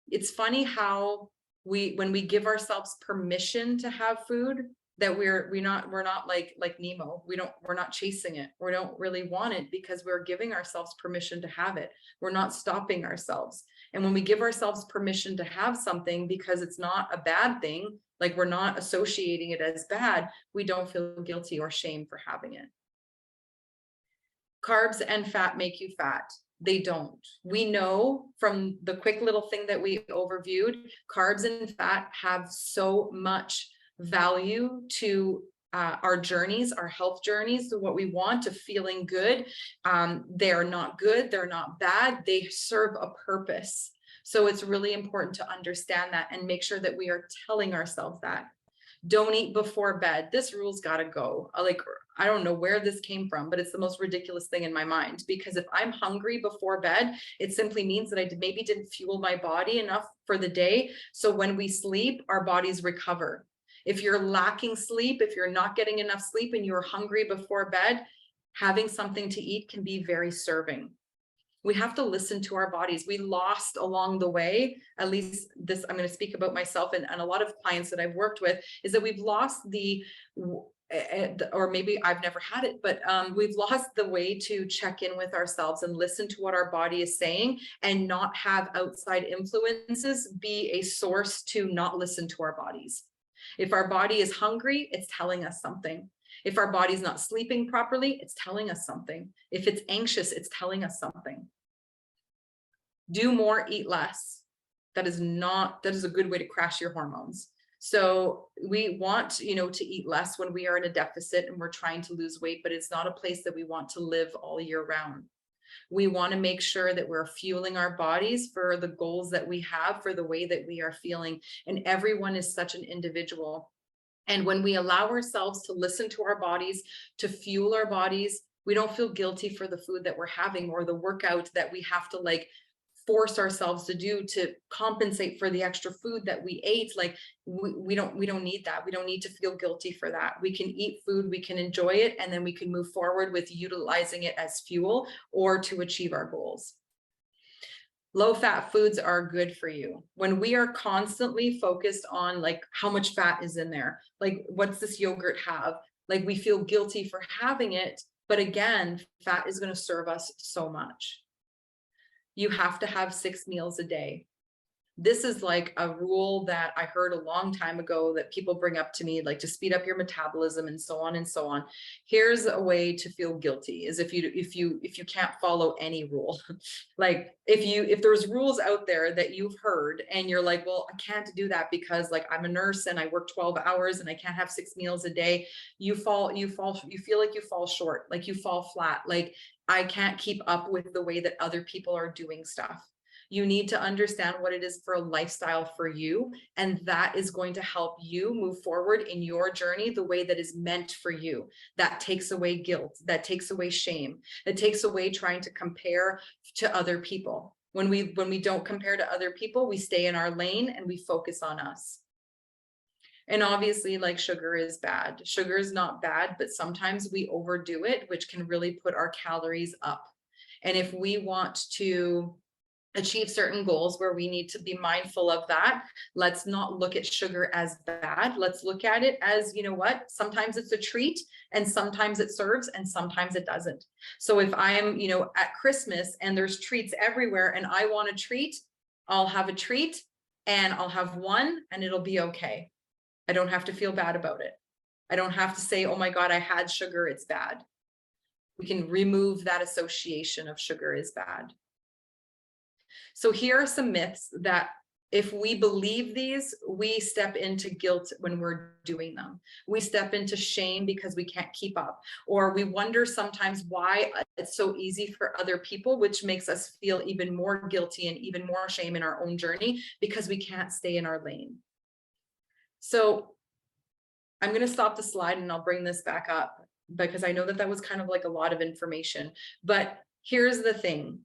It's funny how when we give ourselves permission to have food, that we're not like Nemo. We're not chasing it. We don't really want it because we're giving ourselves permission to have it. We're not stopping ourselves. And when we give ourselves permission to have something because it's not a bad thing, like we're not associating it as bad, we don't feel guilty or shame for having it. Carbs and fat make you fat. They don't. We know from the quick little thing that we overviewed, carbs and fat have so much value to our journeys, our health journeys, to what we want, to feeling good. They're not good. They're not bad. They serve a purpose. So it's really important to understand that and make sure that we are telling ourselves that. Don't eat before bed. This rule's got to go. I don't know where this came from, but it's the most ridiculous thing in my mind, because if I'm hungry before bed, it simply means that I maybe didn't fuel my body enough for the day. So when we sleep, our bodies recover. If you're lacking sleep, if you're not getting enough sleep and you're hungry before bed, having something to eat can be very serving. We have to listen to our bodies. We lost along the way, at least this, I'm going to speak about myself and a lot of clients that I've worked with, is that we've lost or maybe I've never had it, but we've lost the way to check in with ourselves and listen to what our body is saying, and not have outside influences be a source to not listen to our bodies. If our body is hungry, it's telling us something. If our body's not sleeping properly, it's telling us something. If it's anxious, it's telling us something. Do more, eat less. That is a good way to crash your hormones. So we want, to eat less when we are in a deficit and we're trying to lose weight, but it's not a place that we want to live all year round. We want to make sure that we're fueling our bodies for the goals that we have, for the way that we are feeling. And everyone is such an individual. And when we allow ourselves to listen to our bodies, to fuel our bodies, we don't feel guilty for the food that we're having or the workout that we have to like force ourselves to do to compensate for the extra food that we ate. Like we don't need that. We don't need to feel guilty for that. We can eat food, we can enjoy it, and then we can move forward with utilizing it as fuel or to achieve our goals. Low fat foods are good for you. When we are constantly focused on like how much fat is in there, like what's this yogurt have, like we feel guilty for having it. But again, fat is going to serve us so much. You have to have 6 meals a day. This is like a rule that I heard a long time ago that people bring up to me, like to speed up your metabolism and so on and so on. Here's a way to feel guilty is if you can't follow any rule. Like if there's rules out there that you've heard and you're like, well, I can't do that because like I'm a nurse and I work 12 hours and I can't have 6 meals a day. You feel like you fall short, like you fall flat. Like I can't keep up with the way that other people are doing stuff. You need to understand what it is for a lifestyle for you. And that is going to help you move forward in your journey the way that is meant for you. That takes away guilt, that takes away shame, that takes away trying to compare to other people. When we don't compare to other people, we stay in our lane and we focus on us. And obviously, like sugar is bad. Sugar is not bad, but sometimes we overdo it, which can really put our calories up. And if we want to achieve certain goals where we need to be mindful of that, let's not look at sugar as bad. Let's look at it as, you know what, sometimes it's a treat and sometimes it serves and sometimes it doesn't. So if I'm, at Christmas and there's treats everywhere and I want a treat, I'll have a treat and I'll have one and it'll be okay. I don't have to feel bad about it. I don't have to say, oh my God, I had sugar, it's bad. We can remove that association of sugar is bad. So here are some myths that if we believe these, we step into guilt when we're doing them. We step into shame because we can't keep up, or we wonder sometimes why it's so easy for other people, which makes us feel even more guilty and even more shame in our own journey because we can't stay in our lane. So I'm going to stop the slide and I'll bring this back up because I know that was kind of like a lot of information, but here's the thing.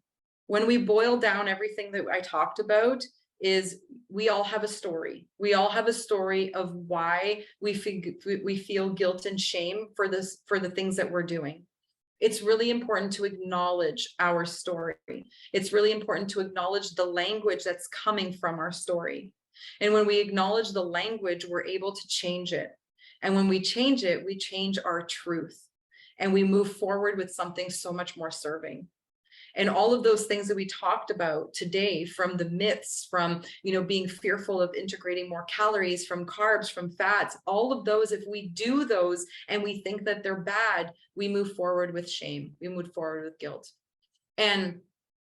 When we boil down everything that I talked about is we all have a story. We all have a story of why we feel guilt and shame for the things that we're doing. It's really important to acknowledge our story. It's really important to acknowledge the language that's coming from our story. And when we acknowledge the language, we're able to change it. And when we change it, we change our truth and we move forward with something so much more serving. And all of those things that we talked about today, from the myths, from, being fearful of integrating more calories, from carbs, from fats, all of those, if we do those and we think that they're bad, we move forward with shame. We move forward with guilt. And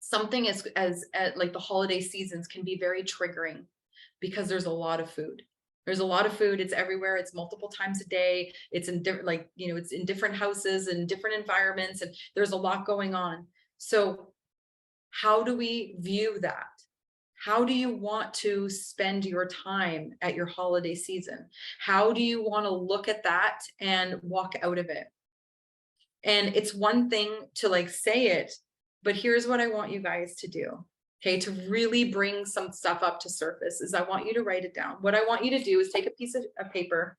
something as like the holiday seasons can be very triggering because there's a lot of food. There's a lot of food. It's everywhere. It's multiple times a day. It's in different, it's in different houses and different environments, and there's a lot going on. So how do we view that? How do you want to spend your time at your holiday season? How do you want to look at that and walk out of it? And it's one thing to like say it, but here's what I want you guys to do. Okay, to really bring some stuff up to surface is I want you to write it down. What I want you to do is take a piece of paper.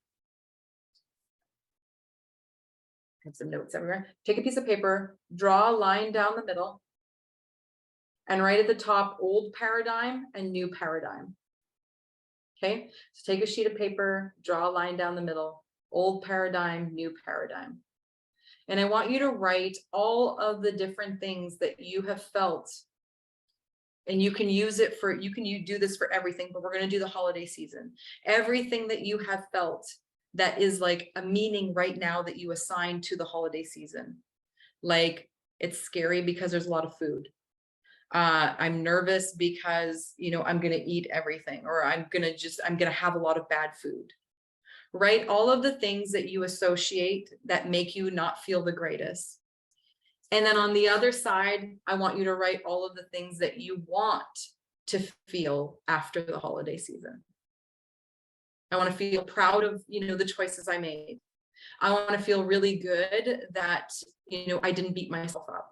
I have some notes everywhere. Take a piece of paper, draw a line down the middle, and write at the top, old paradigm and new paradigm. Okay, so take a sheet of paper, draw a line down the middle, old paradigm, new paradigm. And I want you to write all of the different things that you have felt. And you can use it for, you do this for everything, but we're going to do the holiday season. Everything that you have felt that is like a meaning right now that you assign to the holiday season. Like it's scary because there's a lot of food. I'm nervous because, I'm going to eat everything, or I'm going to have a lot of bad food. Write all of the things that you associate that make you not feel the greatest. And then on the other side, I want you to write all of the things that you want to feel after the holiday season. I want to feel proud of, the choices I made. I want to feel really good that, I didn't beat myself up.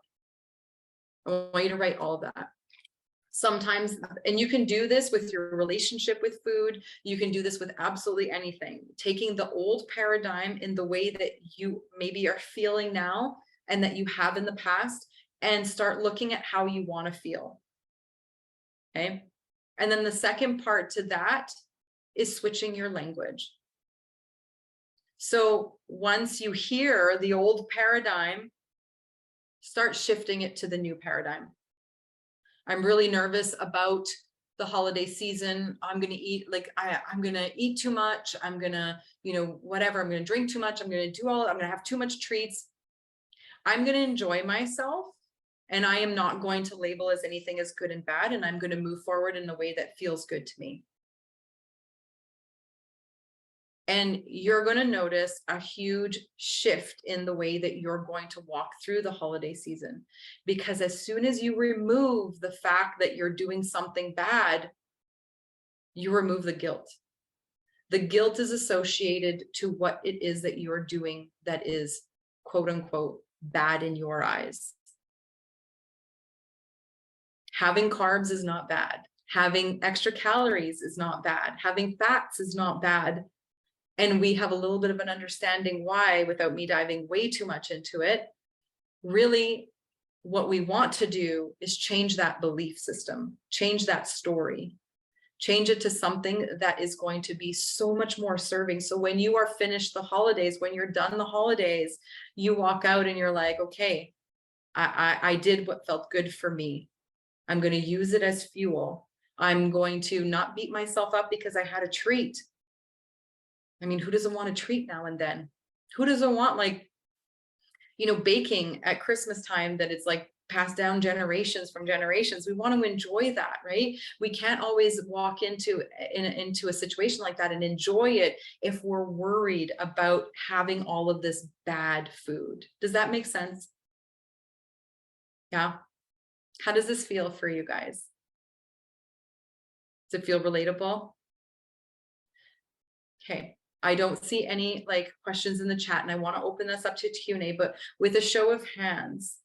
I want you to write all of that. Sometimes, and you can do this with your relationship with food. You can do this with absolutely anything. Taking the old paradigm in the way that you maybe are feeling now and that you have in the past, and start looking at how you want to feel. Okay. And then the second part to that is switching your language. So once you hear the old paradigm, start shifting it to the new paradigm. I'm really nervous about the holiday season. I'm going to eat, I'm going to eat too much. I'm going to, whatever, I'm going to drink too much. I'm going to do I'm going to have too much treats. I'm going to enjoy myself. And I am not going to label as anything as good and bad. And I'm going to move forward in a way that feels good to me. And you're going to notice a huge shift in the way that you're going to walk through the holiday season. Because as soon as you remove the fact that you're doing something bad, you remove the guilt. The guilt is associated to what it is that you're doing that is, quote unquote, bad in your eyes. Having carbs is not bad. Having extra calories is not bad. Having fats is not bad. And we have a little bit of an understanding why, without me diving way too much into it. Really, what we want to do is change that belief system, change that story, change it to something that is going to be so much more serving. So when you are finished the holidays, when you're done the holidays, you walk out and you're like, okay, I did what felt good for me. I'm going to use it as fuel. I'm going to not beat myself up because I had a treat. I mean, who doesn't want a treat now and then? Who doesn't want, baking at Christmas time that it's passed down generations from generations? We want to enjoy that, right? We can't always walk into a situation like that and enjoy it if we're worried about having all of this bad food. Does that make sense? Yeah. How does this feel for you guys? Does it feel relatable? Okay. I don't see any questions in the chat, and I want to open this up to Q&A, but with a show of hands,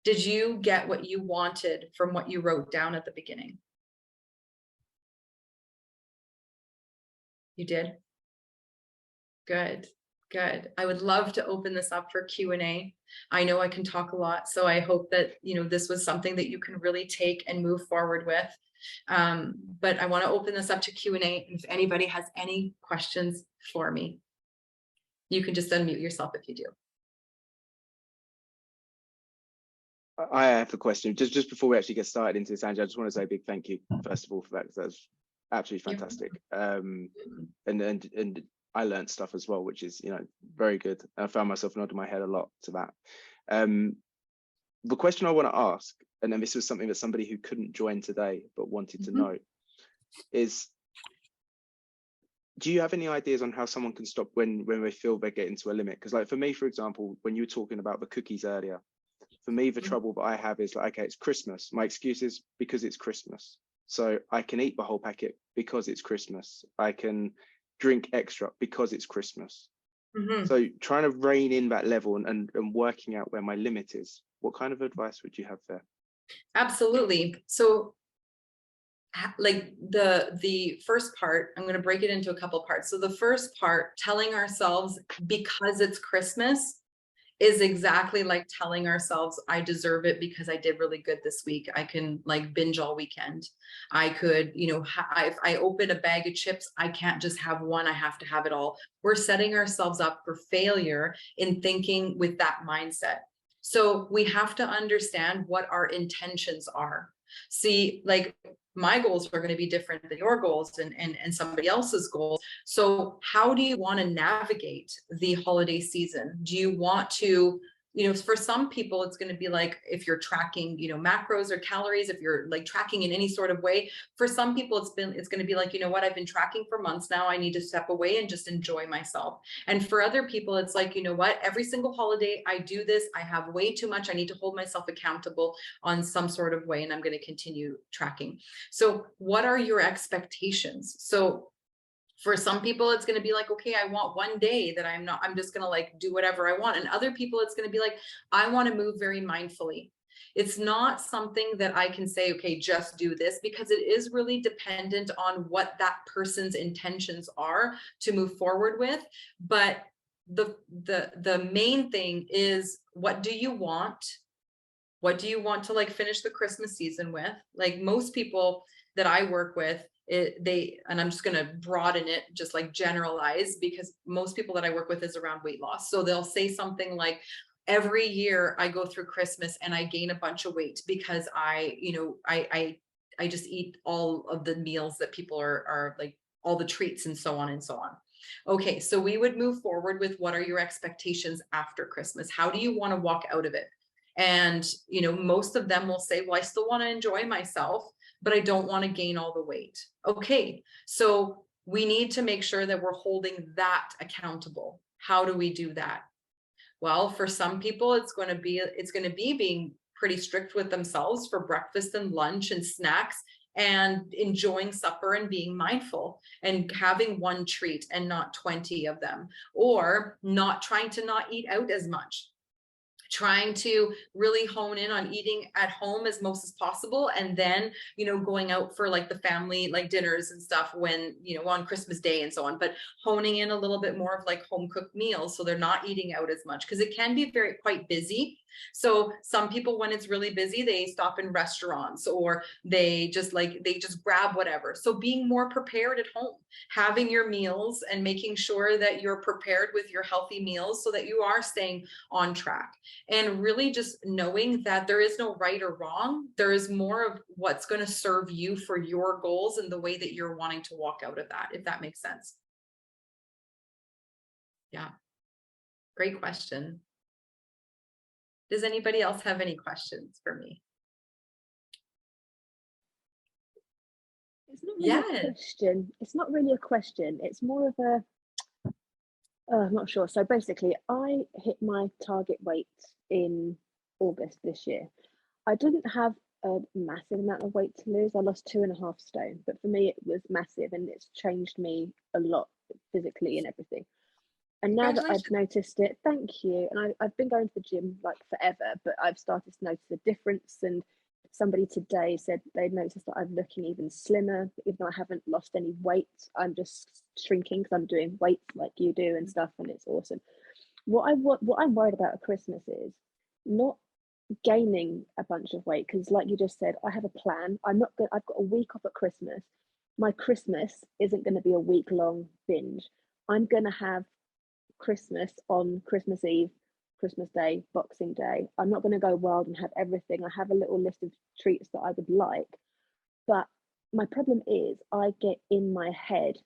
did you get what you wanted from what you wrote down at the beginning? You did? Good, good. I would love to open this up for Q&A. I know I can talk a lot, so I hope that, this was something that you can really take and move forward with. But I want to open this up to Q&A. And if anybody has any questions for me, you can just unmute yourself if you do. I have a question. Just before we actually get started into this, Angie, I just want to say a big thank you, first of all, for that, because that's absolutely fantastic. And I learned stuff as well, which is, very good. I found myself nodding my head a lot to that. The question I want to ask, and then this was something that somebody who couldn't join today but wanted to know, is, do you have any ideas on how someone can stop when they feel they're getting to a limit? Because for me, for example, when you were talking about the cookies earlier, for me, the trouble that I have is okay, it's Christmas. My excuse is because it's Christmas. So I can eat the whole packet because it's Christmas. I can drink extra because it's Christmas. So trying to rein in that level and working out where my limit is. What kind of advice would you have there? Absolutely. So the first part, I'm going to break it into a couple parts. So the first part, telling ourselves because it's Christmas, is exactly like telling ourselves, I deserve it because I did really good this week. I can binge all weekend. I could, if I open a bag of chips, I can't just have one, I have to have it all. We're setting ourselves up for failure in thinking with that mindset. So we have to understand what our intentions are. See, my goals are going to be different than your goals and somebody else's goals. So how do you want to navigate the holiday season? Do you want to, for some people, it's going to be if you're tracking, macros or calories, if you're tracking in any sort of way. For some people, it's going to be what, I've been tracking for months now. I need to step away and just enjoy myself. And for other people, it's what, every single holiday I do this, I have way too much. I need to hold myself accountable on some sort of way, and I'm going to continue tracking. So what are your expectations? So For some people, it's going to be like, okay, I want one day that I'm just going to like do whatever I want. And other people, it's going to be like, I want to move very mindfully. It's not something that I can say, okay, just do this, because it is really dependent on what that person's intentions are to move forward with. But the main thing is, what do you want? What do you want to like finish the Christmas season with? Like most people that I work with, and I'm just going to broaden it, just like generalize, because most people that I work with is around weight loss. So they'll say something like, every year I go through Christmas and I gain a bunch of weight because I just eat all of the meals that people are like, all the treats and so on and so on. Okay, so we would move forward with, what are your expectations after Christmas? How do you want to walk out of it? And, most of them will say, well, I still want to enjoy myself, but I don't want to gain all the weight. Okay, so we need to make sure that we're holding that accountable. How do we do that? Well, for some people, it's going to be being pretty strict with themselves for breakfast and lunch and snacks, and enjoying supper and being mindful and having one treat and not 20 of them, or not trying to not eat out as much, trying to really hone in on eating at home as most as possible, and then going out for like the family like dinners and stuff when on Christmas Day and so on, but honing in a little bit more of like home cooked meals, so they're not eating out as much, because it can be quite busy. So some people, when it's really busy, they stop in restaurants, or they just grab whatever. So being more prepared at home, having your meals and making sure that you're prepared with your healthy meals so that you are staying on track. And really just knowing that there is no right or wrong. There is more of what's going to serve you for your goals and the way that you're wanting to walk out of that, if that makes sense. Yeah. Great question. Does anybody else have any questions for me? It's not really a question. It's not really a question. It's more of a, I'm not sure. So basically, I hit my target weight in August this year. I didn't have a massive amount of weight to lose. I lost 2.5 stone, but for me, it was massive, and it's changed me a lot physically and everything. And now that I've noticed it, thank you. And I've been going to the gym like forever, but I've started to notice the difference. And somebody today said they noticed that I'm looking even slimmer, even though I haven't lost any weight. I'm just shrinking because I'm doing weights like you do and stuff, and it's awesome. What I'm worried about at Christmas is not gaining a bunch of weight, because like you just said, I have a plan. I've got a week off at Christmas. My Christmas isn't going to be a week-long binge. I'm going to have Christmas on Christmas Eve, Christmas Day, Boxing Day. I'm not going to go wild and have everything. I have a little list of treats that I would like, but my problem is I get in my head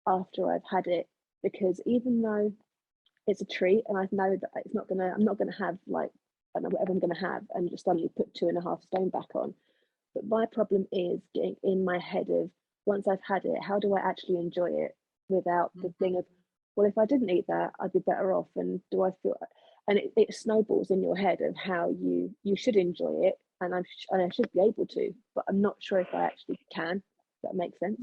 after I've had it, because even though it's a treat and I know that I'm not gonna have like, I don't know, whatever I'm gonna have, and just suddenly put 2.5 stone back on. But my problem is getting in my head of, once I've had it, how do I actually enjoy it without the thing of, well, if I didn't eat that, I'd be better off. And do I feel, and it snowballs in your head of how you should enjoy it, and I should be able to, but I'm not sure if I actually can. If that makes sense.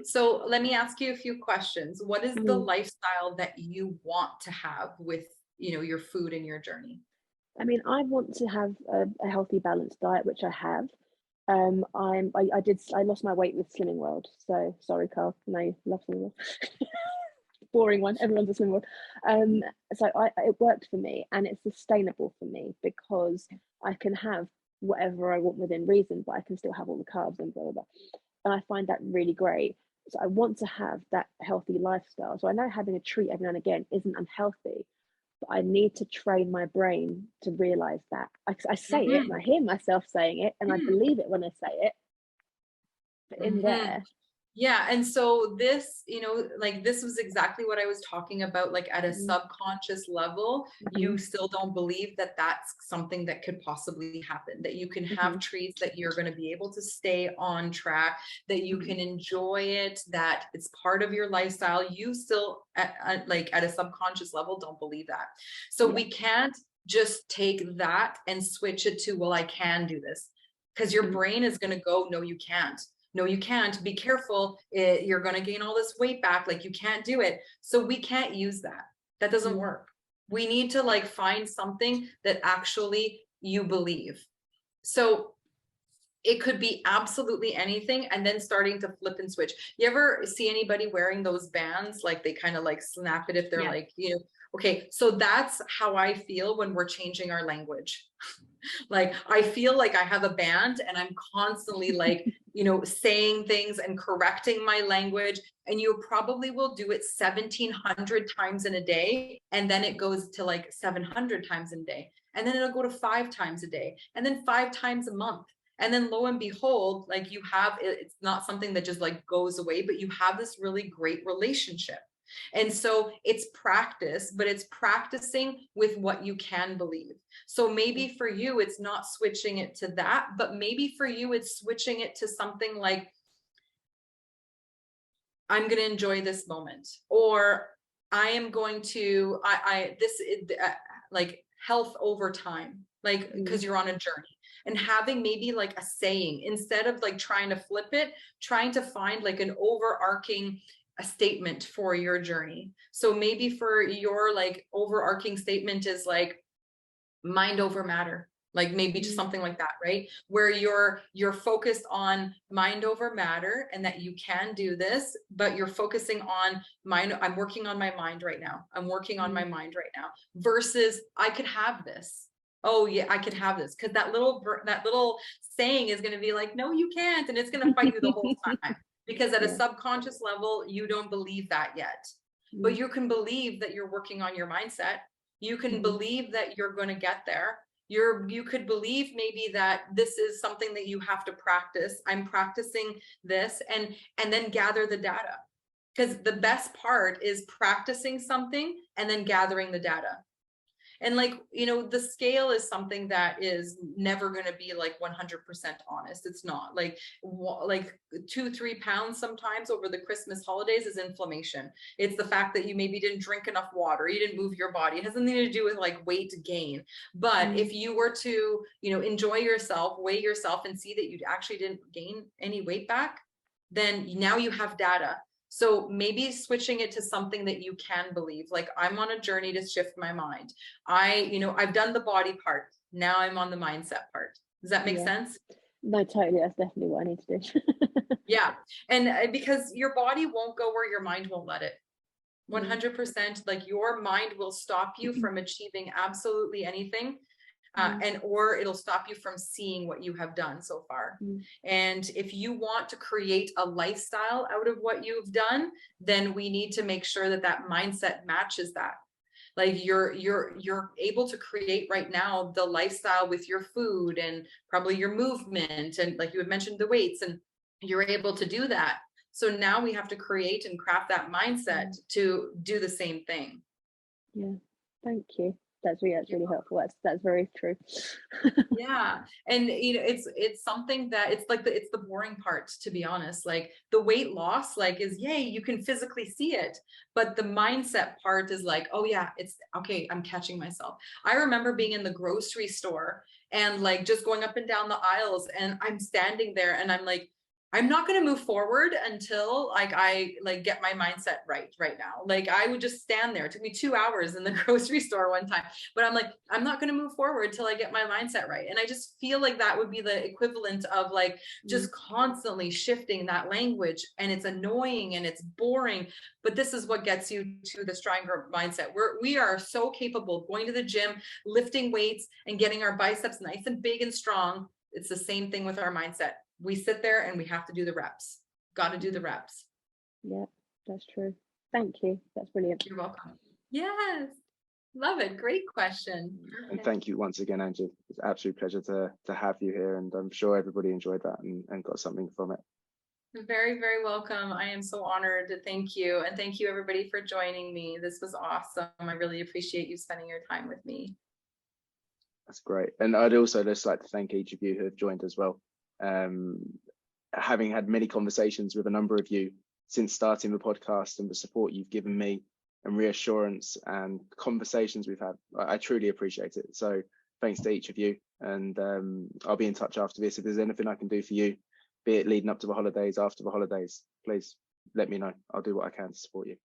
So let me ask you a few questions. What is the lifestyle that you want to have with your food and your journey? I mean, I want to have a healthy, balanced diet, which I have. I lost my weight with Slimming World. So sorry, Carl. No, you love Slimming World. Boring one. Everyone's a Slimming World. So it worked for me, and it's sustainable for me, because I can have whatever I want within reason, but I can still have all the carbs and blah blah blah. And I find that really great. So I want to have that healthy lifestyle. So I know having a treat every now and again isn't unhealthy, but I need to train my brain to realize that. I say it and I hear myself saying it, and I believe it when I say it. But in there. Yeah. And so this, like this was exactly what I was talking about, like at a subconscious level, you still don't believe that that's something that could possibly happen, that you can have treats, that you're going to be able to stay on track, that you can enjoy it, that it's part of your lifestyle. You still like at a subconscious level don't believe that. So we can't just take that and switch it to, well, I can do this, because your brain is going to go, no, you can't. no, you can't, be careful, you're going to gain all this weight back, like you can't do it. So we can't use that. That doesn't work. We need to like find something that actually you believe. So it could be absolutely anything, and then starting to flip and switch. You ever see anybody wearing those bands? Like they kind of like snap it if they're like, you know, okay, so that's how I feel when we're changing our language. Like I feel like I have a band and I'm constantly like, you know, saying things and correcting my language, and you probably will do it 1,700 times in a day, and then it goes to like 700 times in a day, and then it'll go to 5 times a day, and then 5 times a month. And then lo and behold, like you have, it's not something that just like goes away, but you have this really great relationship. And so it's practice, but it's practicing with what you can believe. So maybe for you, it's not switching it to that, but maybe for you, it's switching it to something like, I'm going to enjoy this moment, or I am going to, like health over time, like, because you're on a journey. And having maybe like a saying, instead of like trying to flip it, trying to find like an overarching statement for your journey. So maybe for your like overarching statement is like mind over matter, like maybe just something like that, right? Where you're focused on mind over matter, and that you can do this, but you're focusing on mind. I'm working on my mind right now. I'm working on my mind right now, versus I could have this. Oh yeah, I could have this, because that little saying is going to be like, no, you can't, and it's going to fight you the whole time, because at a subconscious level, you don't believe that yet. But you can believe that you're working on your mindset. You can believe that you're going to get there. You could believe maybe that this is something that you have to practice. I'm practicing this, and then gather the data. Because the best part is practicing something and then gathering the data. And like, you know, the scale is something that is never going to be like 100% honest. It's not like 2-3 pounds sometimes over the Christmas holidays is inflammation. It's the fact that you maybe didn't drink enough water, you didn't move your body. It has nothing to do with like weight gain. But if you were to, you know, enjoy yourself, weigh yourself, and see that you actually didn't gain any weight back, then now you have data. So maybe switching it to something that you can believe, like I'm on a journey to shift my mind. I've done the body part. Now I'm on the mindset part. Does that make sense? No, totally. That's definitely what I need to do. Yeah. And because your body won't go where your mind won't let it. 100%, like your mind will stop you from achieving absolutely anything. Or it'll stop you from seeing what you have done so far. And if you want to create a lifestyle out of what you've done, then we need to make sure that that mindset matches that. Like you're able to create right now the lifestyle with your food and probably your movement, and like you had mentioned the weights, and you're able to do that. So now we have to create and craft that mindset to do the same thing. Yeah, thank you. That's really helpful. That's very true. Yeah. And you know, it's something that it's like it's the boring part, to be honest. Like the weight loss, like is yay, you can physically see it. But the mindset part is like, oh yeah, it's okay, I'm catching myself. I remember being in the grocery store and like just going up and down the aisles, and I'm standing there and I'm like, I'm not going to move forward until like I like get my mindset right now. Like I would just stand there. It took me 2 hours in the grocery store one time, but I'm like, I'm not going to move forward till I get my mindset right. And I just feel like that would be the equivalent of like just constantly shifting that language, and it's annoying and it's boring, but this is what gets you to the stronger mindset. We are so capable of going to the gym, lifting weights and getting our biceps nice and big and strong. It's the same thing with our mindset. We sit there and we have to do the reps. Got to do the reps. Yeah, that's true. Thank you. That's brilliant. You're welcome. Yes. Love it. Great question. And thank you once again, Angie. It's an absolute pleasure to have you here, and I'm sure everybody enjoyed that and got something from it. Very, very welcome. I am so honored to thank you. And thank you everybody for joining me. This was awesome. I really appreciate you spending your time with me. That's great. And I'd also just like to thank each of you who have joined as well. Having had many conversations with a number of you since starting the podcast, and the support you've given me and reassurance and conversations we've had, I truly appreciate it. So thanks to each of you, and I'll be in touch after this. If there's anything I can do for you, be it leading up to the holidays, after the holidays, please let me know. I'll do what I can to support you.